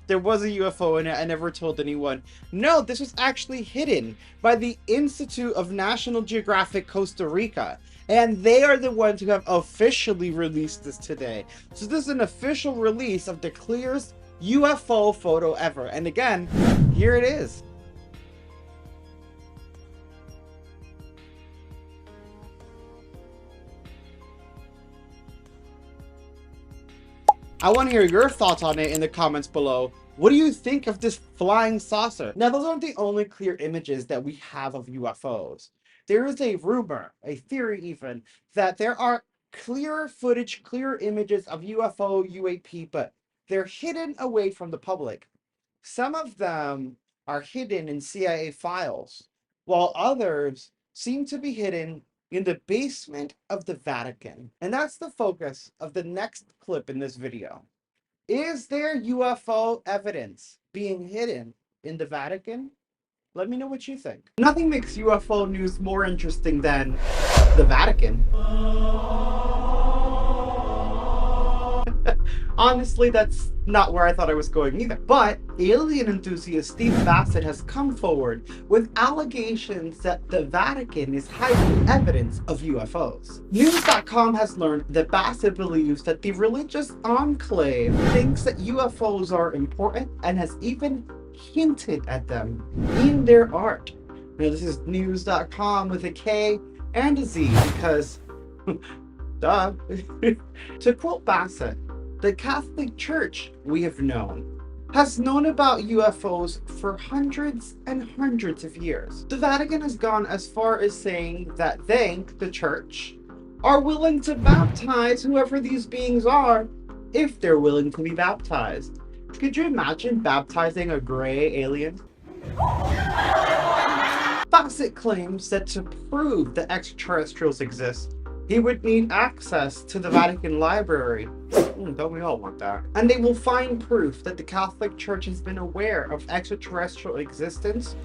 There was a UFO in it, I never told anyone. No, this was actually hidden by the Institute of National Geographic Costa Rica. And they are the ones who have officially released this today. So this is an official release of the clearest UFO photo ever. And again, here it is. I want to hear your thoughts on it in the comments below. What do you think of this flying saucer? Now, those aren't the only clear images that we have of UFOs. There is a rumor, a theory even, that there are clearer footage, clearer images of UFO UAP, but they're hidden away from the public. Some of them are hidden in CIA files, while others seem to be hidden in the basement of the Vatican. And that's the focus of the next clip in this video. Is there UFO evidence being hidden in the Vatican? Let me know what you think. Nothing makes UFO news more interesting than the Vatican. Honestly, that's not where I thought I was going either. But alien enthusiast Steve Bassett has come forward with allegations that the Vatican is hiding evidence of UFOs. News.com has learned that Bassett believes that the religious enclave thinks that UFOs are important and has even hinted at them in their art. Now, this is news.com with a K and a Z because, duh. To quote Bassett, the Catholic Church, we have known, has known about UFOs for hundreds and hundreds of years. The Vatican has gone as far as saying that they, the Church, are willing to baptize whoever these beings are if they're willing to be baptized. Could you imagine baptizing a gray alien? Bassett claims that to prove that extraterrestrials exist, he would need access to the Vatican library. Don't we all want that? And they will find proof that the Catholic Church has been aware of extraterrestrial existence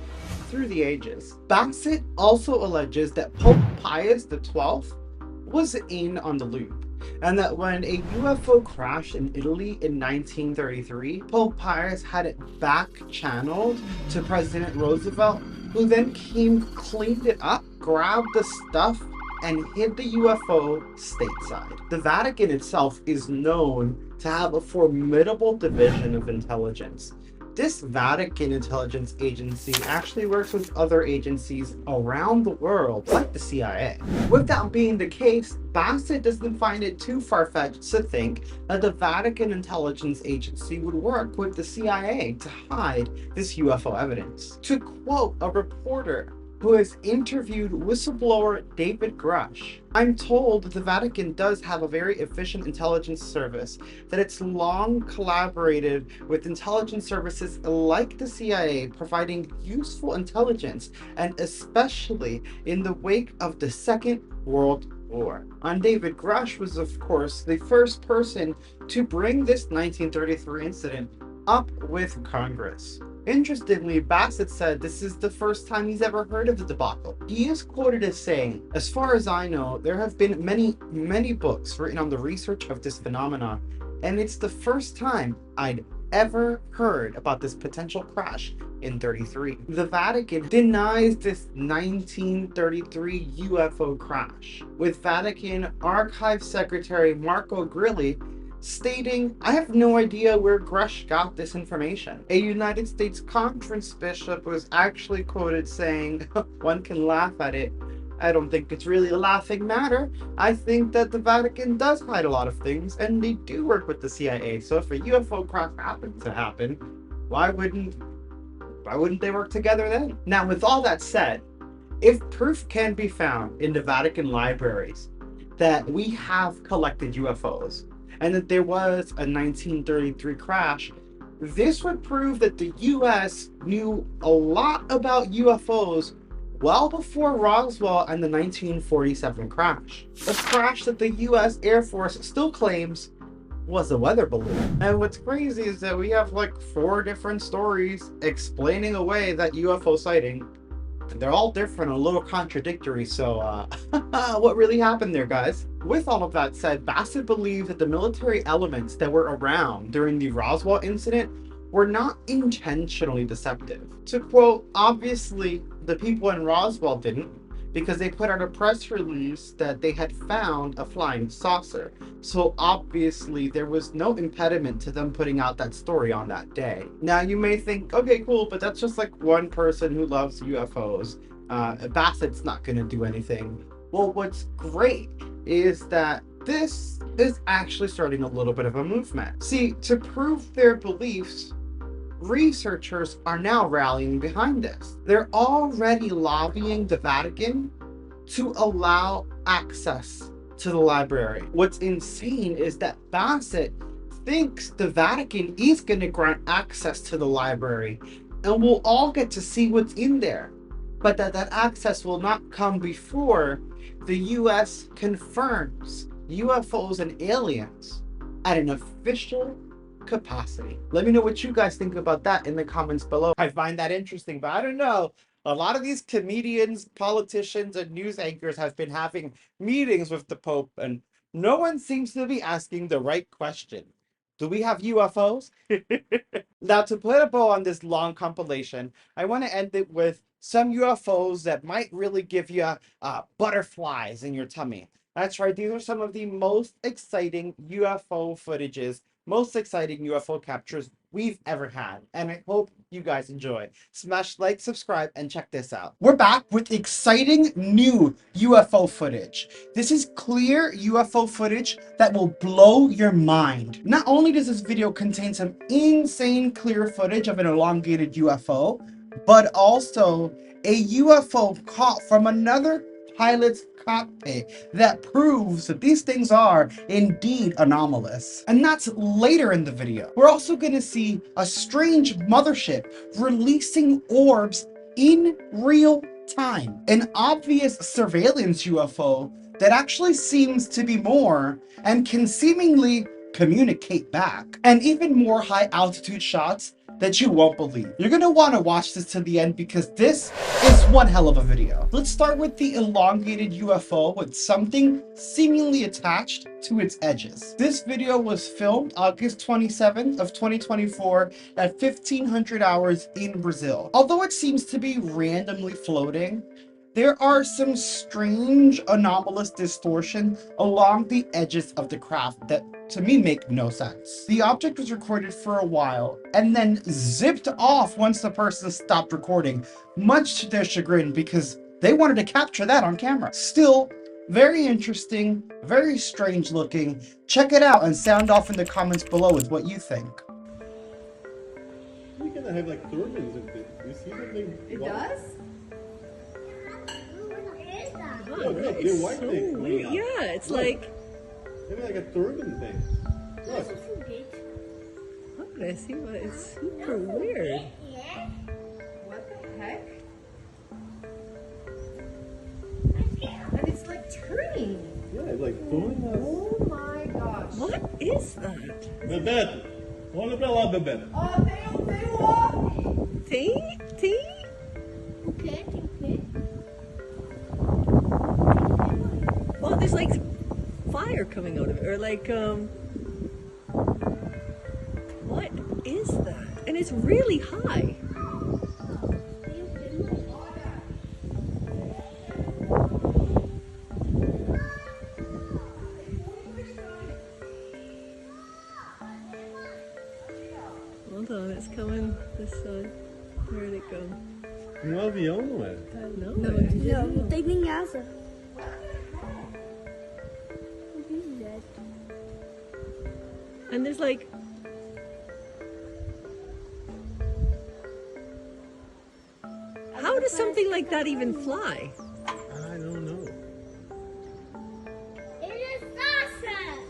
through the ages. Bassett also alleges that Pope Pius XII was in on the loop, and that when a UFO crashed in Italy in 1933, Pope Pius had it back-channeled to President Roosevelt, who then cleaned it up, grabbed the stuff, and hid the UFO stateside. The Vatican itself is known to have a formidable division of intelligence. This Vatican intelligence agency actually works with other agencies around the world, like the CIA. With that being the case, Bassett doesn't find it too far-fetched to think that the Vatican intelligence agency would work with the CIA to hide this UFO evidence. To quote a reporter who has interviewed whistleblower David Grush, "I'm told that the Vatican does have a very efficient intelligence service, that it's long collaborated with intelligence services like the CIA, providing useful intelligence, and especially in the wake of the Second World War." And David Grush was, of course, the first person to bring this 1933 incident up with Congress. Interestingly, Bassett said this is the first time he's ever heard of the debacle. He is quoted as saying, "As far as I know, there have been many books written on the research of this phenomena, and it's the first time I'd ever heard about this potential crash in 33. The Vatican denies this 1933 UFO crash, with Vatican Archive Secretary Marco Grilli stating, "I have no idea where Grush got this information." A United States conference bishop was actually quoted saying, "One can laugh at it. I don't think it's really a laughing matter. I think that the Vatican does hide a lot of things, and they do work with the CIA. So if a UFO crash happened to happen, why wouldn't they work together then?" Now, with all that said, if proof can be found in the Vatican libraries that we have collected UFOs, and that there was a 1933 crash, this would prove that the US knew a lot about UFOs well before Roswell and the 1947 crash. A crash that the US Air Force still claims was a weather balloon. And what's crazy is that we have like 4 different stories explaining away that UFO sighting. And they're all different, a little contradictory, so what really happened there, guys? With all of that said, Bassett believed that the military elements that were around during the Roswell incident were not intentionally deceptive. To quote, "Obviously, the people in Roswell didn't, because they put out a press release that they had found a flying saucer. So obviously there was no impediment to them putting out that story on that day." Now you may think, okay, cool, but that's just like one person who loves UFOs. Bassett's not gonna do anything. Well, what's great is that this is actually starting a little bit of a movement. See, to prove their beliefs, researchers are now rallying behind this. They're already lobbying the Vatican to allow access to the library. What's insane is that Bassett thinks the Vatican is going to grant access to the library and we'll all get to see what's in there, but that access will not come before the US confirms UFOs and aliens at an official capacity. Let me know what you guys think about that in the comments below. I find that interesting, but I don't know. A lot of these comedians, politicians, and news anchors have been having meetings with the Pope, and no one seems to be asking the right question. Do we have UFOs? Now, to put a bow on this long compilation, I want to end it with some UFOs that might really give you butterflies in your tummy. That's right, these are some of the most exciting UFO footages, most exciting UFO captures we've ever had. And I hope you guys enjoy. Smash like, subscribe, and check this out. We're back with exciting new UFO footage. This is clear UFO footage that will blow your mind. Not only does this video contain some insane clear footage of an elongated UFO, but also a UFO caught from another pilot's cockpit that proves that these things are indeed anomalous. And that's later in the video. We're also going to see a strange mothership releasing orbs in real time. An obvious surveillance UFO that actually seems to be more and can seemingly communicate back. And even more high altitude shots that you won't believe. You're gonna want to watch this to the end because this is one hell of a video. Let's start with the elongated UFO with something seemingly attached to its edges. This video was filmed August 27th of 2024 at 1500 hours in Brazil. Although it seems to be randomly floating, there are some strange anomalous distortion along the edges of the craft that to me make no sense. The object was recorded for a while and then zipped off once the person stopped recording, much to their chagrin because they wanted to capture that on camera. Still, very interesting, very strange looking. Check it out and sound off in the comments below with what you think. You gotta have like turbines and things. You see something? It does? Yeah, look, they're white so things. weird. Yeah, it's Look. like. Maybe like a turbine thing. Look. I see, but it's super weird. What the heck? And it's like turning. Yeah, it's like pulling us. Oh my gosh. What is that? Bebeto. Olha pra lá, Bebeto. Oh, tem OVNI. Tem? O quê? Tem o quê? Well, there's like fire coming out of it, or like, what is that? And it's really high. Hold on, it's coming this side. Where did it go? Avião, não é? Não tem nem asa. And there's like how does something like that even fly? I don't know. It is awesome.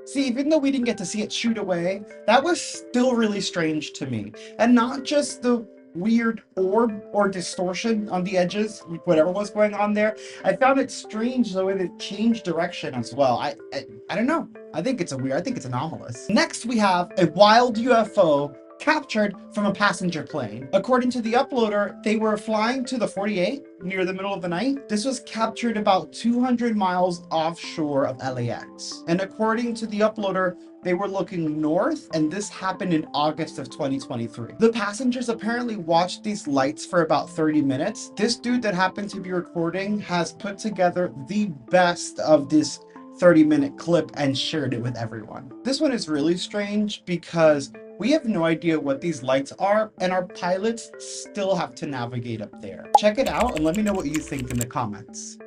See, even though we didn't get to see it shoot away, that was still really strange to me. And not just the weird orb or distortion on the edges, whatever was going on there. I found it strange the way that it changed direction as well. I don't know. I think it's anomalous. Next, we have a wild UFO captured from a passenger plane. According to the uploader, they were flying to the 48 near the middle of the night. This was captured about 200 miles offshore of LAX. And according to the uploader, they were looking north, and this happened in August of 2023. The passengers apparently watched these lights for about 30 minutes. This dude that happened to be recording has put together the best of this 30-minute clip and shared it with everyone. This one is really strange because we have no idea what these lights are, and our pilots still have to navigate up there. Check it out and let me know what you think in the comments.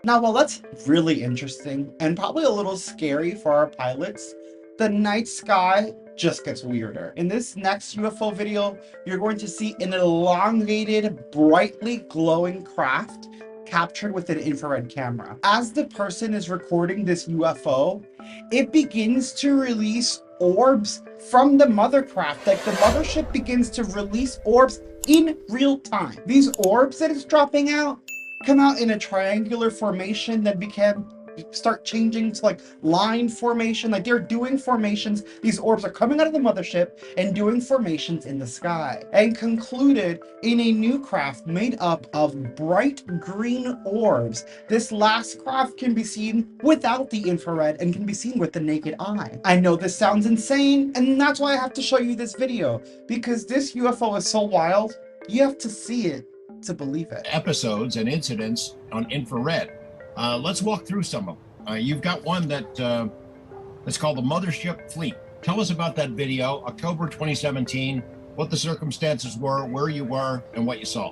Now, while that's really interesting and probably a little scary for our pilots, the night sky just gets weirder. In this next UFO video, you're going to see an elongated, brightly glowing craft captured with an infrared camera. As the person is recording this UFO, it begins to release orbs from the mothercraft. Like the mothership begins to release orbs in real time. These orbs that it's dropping out come out in a triangular formation that start changing to like line formation. Like they're doing formations. These orbs are coming out of the mothership and doing formations in the sky, and concluded in a new craft made up of bright green orbs. This last craft can be seen without the infrared and can be seen with the naked eye. I know this sounds insane, and that's why I have to show you this video, because this UFO is so wild, you have to see it to believe it. Episodes and incidents on infrared. Let's walk through some of them. You've got one that's called the Mothership Fleet. Tell us about that video, October 2017, what the circumstances were, where you were, and what you saw.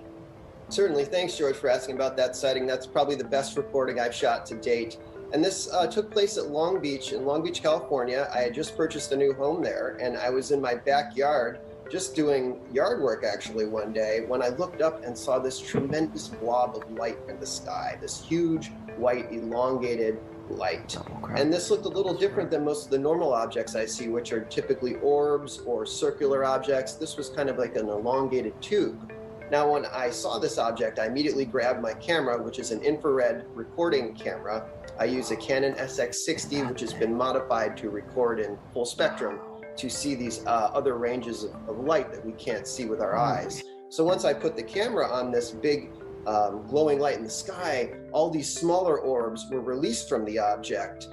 Certainly. Thanks, George, for asking about that sighting. That's probably the best recording I've shot to date. And this took place at Long Beach, in Long Beach, California. I had just purchased a new home there, and I was in my backyard just doing yard work actually one day when I looked up and saw this tremendous blob of light in the sky, this huge white elongated light. And this looked a little different than most of the normal objects I see, which are typically orbs or circular objects. This was kind of like an elongated tube. Now, when I saw this object, I immediately grabbed my camera, which is an infrared recording camera. I use a Canon SX60, which has been modified to record in full spectrum, to see these other ranges of light that we can't see with our eyes. So once I put the camera on this big glowing light in the sky, all these smaller orbs were released from the object,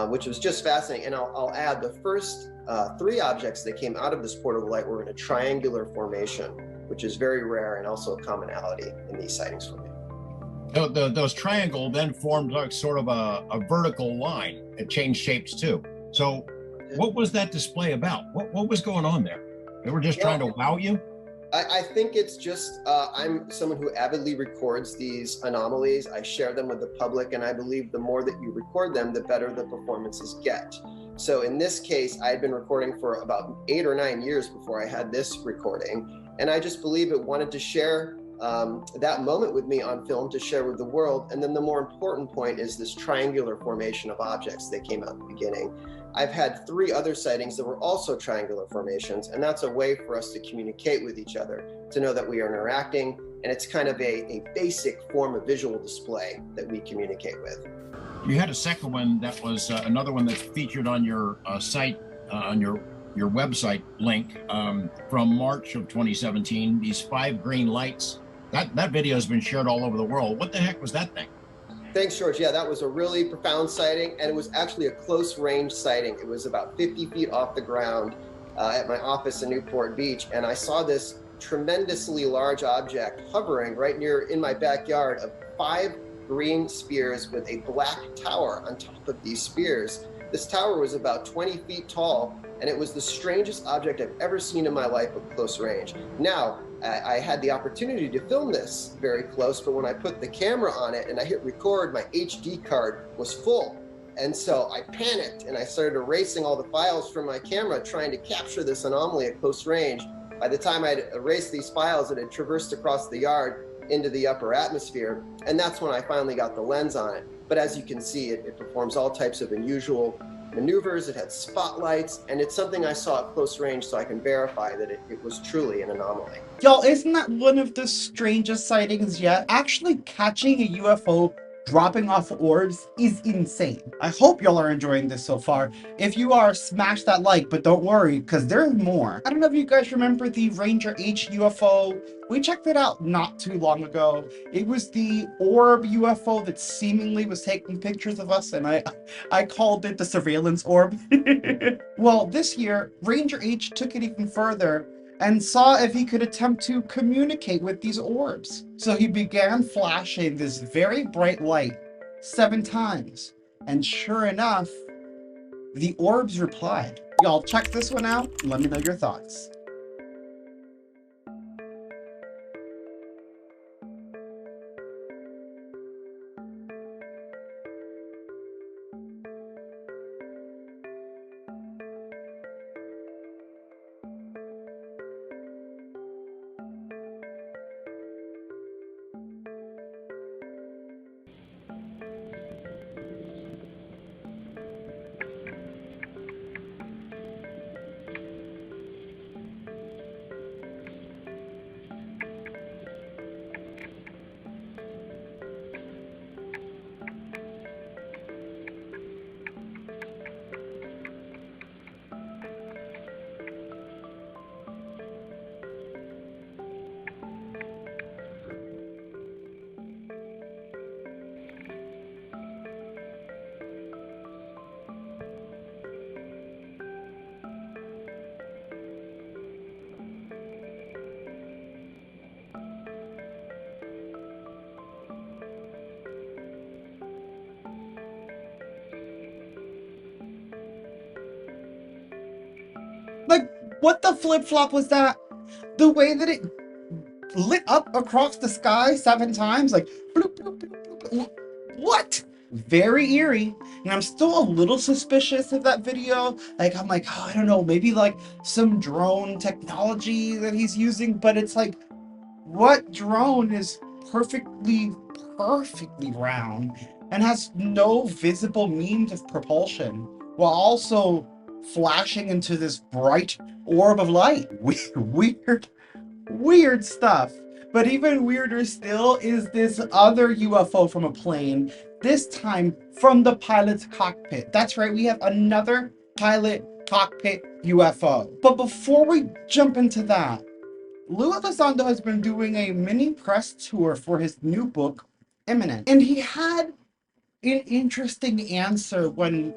which was just fascinating. And I'll add the first 3 objects that came out of this portal light were in a triangular formation, which is very rare and also a commonality in these sightings for me. Those triangle then formed like sort of a vertical line. It changed shapes too. So what was that display about? What was going on there? They were just trying to wow you? I think it's just, I'm someone who avidly records these anomalies. I share them with the public, and I believe the more that you record them, the better the performances get. So in this case, I had been recording for about 8 or 9 years before I had this recording. And I just believe it wanted to share that moment with me on film, to share with the world. And then the more important point is this triangular formation of objects that came out at the beginning. I've had 3 other sightings that were also triangular formations, and that's a way for us to communicate with each other, to know that we are interacting, and it's kind of a basic form of visual display that we communicate with. You had a second one that was another one that's featured on your site, on your website link from March of 2017, these 5 green lights. That video has been shared all over the world. What the heck was that thing? Thanks, George. Yeah, that was a really profound sighting, and it was actually a close range sighting. It was about 50 feet off the ground at my office in Newport Beach, and I saw this tremendously large object hovering right in my backyard of 5 green spears with a black tower on top of these spears. This tower was about 20 feet tall, and it was the strangest object I've ever seen in my life at close range. Now, I had the opportunity to film this very close, but when I put the camera on it and I hit record, my HD card was full. And so I panicked and I started erasing all the files from my camera, trying to capture this anomaly at close range. By the time I'd erased these files, it had traversed across the yard into the upper atmosphere. And that's when I finally got the lens on it. But as you can see, it performs all types of unusual maneuvers. It had spotlights, and it's something I saw at close range, so I can verify that it was truly an anomaly. Y'all, isn't that one of the strangest sightings yet? Actually catching a UFO dropping off orbs is insane. I hope y'all are enjoying this so far. If you are, smash that like, but don't worry, because there's more. I don't know if you guys remember the Ranger H UFO. We checked it out not too long ago. It was the orb UFO that seemingly was taking pictures of us, and I called it the surveillance orb. Well, this year, Ranger H took it even further and saw if he could attempt to communicate with these orbs. So he began flashing this very bright light 7 times. And sure enough, the orbs replied. Y'all check this one out and let me know your thoughts. What the flip-flop was that? The way that it lit up across the sky 7 times, like, bloop, bloop, bloop, bloop. What? Very eerie. And I'm still a little suspicious of that video. Like, I'm like, oh, I don't know, maybe like some drone technology that he's using, but it's like, what drone is perfectly round and has no visible means of propulsion while also flashing into this bright orb of light? Weird stuff. But even weirder still is this other UFO from a plane, this time from the pilot's cockpit. That's right, we have another pilot cockpit UFO. But before we jump into that, Lou Elizondo has been doing a mini press tour for his new book, Imminent. And he had an interesting answer when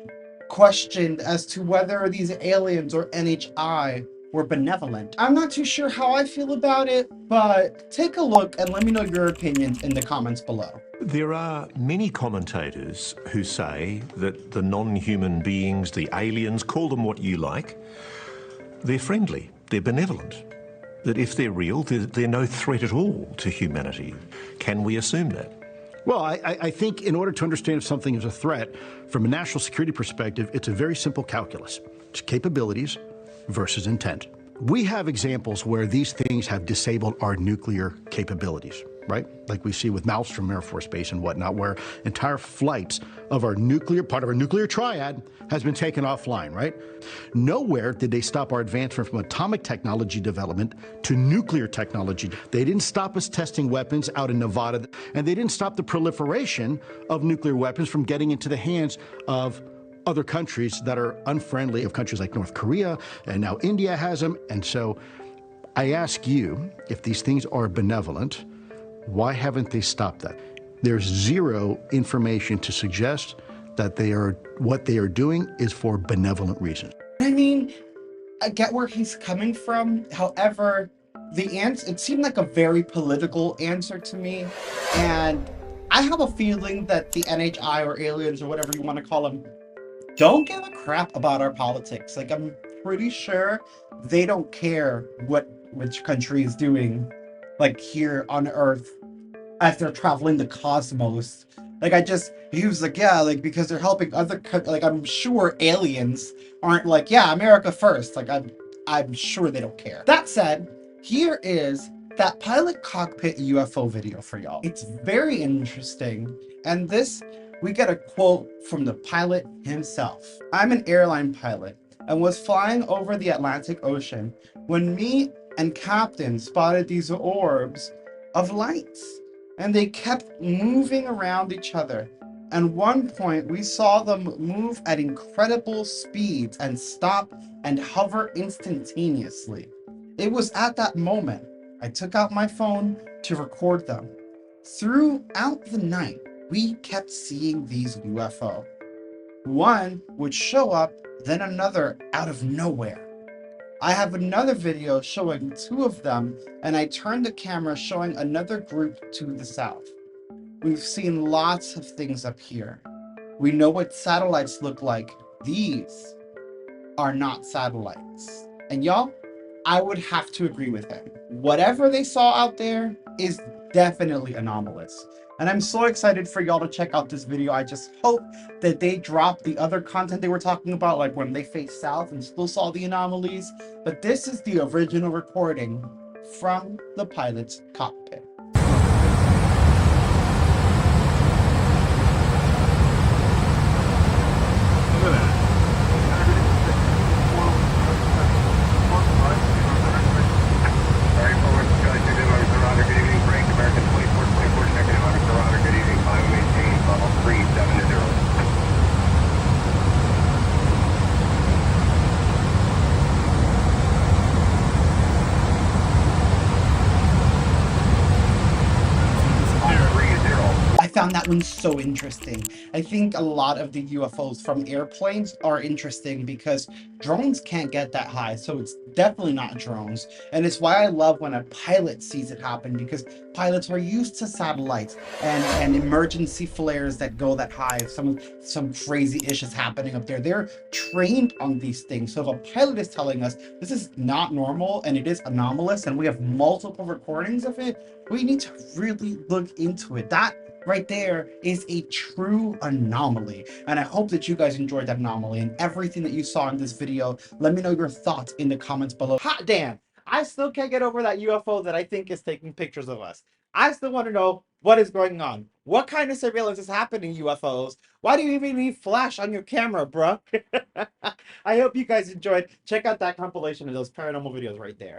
questioned as to whether these aliens or NHI were benevolent. I'm not too sure how I feel about it, but take a look and let me know your opinions in the comments below. There are many commentators who say that the non-human beings, the aliens, call them what you like, they're friendly, they're benevolent. That if they're real, they're no threat at all to humanity. Can we assume that? Well, I think in order to understand if something is a threat, from a national security perspective, it's a very simple calculus. It's capabilities versus intent. We have examples where these things have disabled our nuclear capabilities, right? Like we see with Maelstrom Air Force Base and whatnot, where entire flights of our nuclear, part of our nuclear triad, has been taken offline, right? Nowhere did they stop our advancement from atomic technology development to nuclear technology. They didn't stop us testing weapons out in Nevada, and they didn't stop the proliferation of nuclear weapons from getting into the hands of other countries that are unfriendly, of countries like North Korea, and now India has them. And so I ask you, if these things are benevolent, why haven't they stopped that? There's zero information to suggest that what they are doing is for benevolent reasons. I mean, I get where he's coming from. However, the answer, it seemed like a very political answer to me. And I have a feeling that the NHI or aliens or whatever you want to call them don't give a crap about our politics. Like, I'm pretty sure they don't care which country is doing, like, here on Earth as they're traveling the cosmos. Like, he was like, yeah, like, because they're helping other like, I'm sure aliens aren't like, yeah, America first. Like, I'm sure they don't care. That said, here is that pilot cockpit UFO video for y'all. It's very interesting. And we get a quote from the pilot himself. I'm an airline pilot and was flying over the Atlantic Ocean when me and Captain spotted these orbs of lights, and they kept moving around each other. At one point, we saw them move at incredible speeds and stop and hover instantaneously. It was at that moment I took out my phone to record them. Throughout the night, we kept seeing these UFO. One would show up, then another out of nowhere. I have another video showing 2 of them, and I turned the camera showing another group to the south. We've seen lots of things up here. We know what satellites look like. These are not satellites. And y'all, I would have to agree with him. Whatever they saw out there is definitely anomalous. And I'm so excited for y'all to check out this video. I just hope that they drop the other content they were talking about, like when they faced south and still saw the anomalies. But this is the original recording from the pilot's cockpit. found that one so interesting. I think a lot of the UFOs from airplanes are interesting because drones can't get that high, so it's definitely not drones. And it's why I love when a pilot sees it happen, because pilots are used to satellites and emergency flares that go that high. If some crazy ish is happening up there, they're trained on these things. So if a pilot is telling us this is not normal and it is anomalous and we have multiple recordings of it, we need to really look into it. That right there is a true anomaly, and I hope that you guys enjoyed that anomaly and everything that you saw in this video. Let me know your thoughts in the comments below. Hot damn, I still can't get over that UFO that I think is taking pictures of us. I still want to know what is going on. What kind of surveillance is happening, UFOs? Why do you even need flash on your camera, bruh? I hope you guys enjoyed. Check out that compilation of those paranormal videos right there.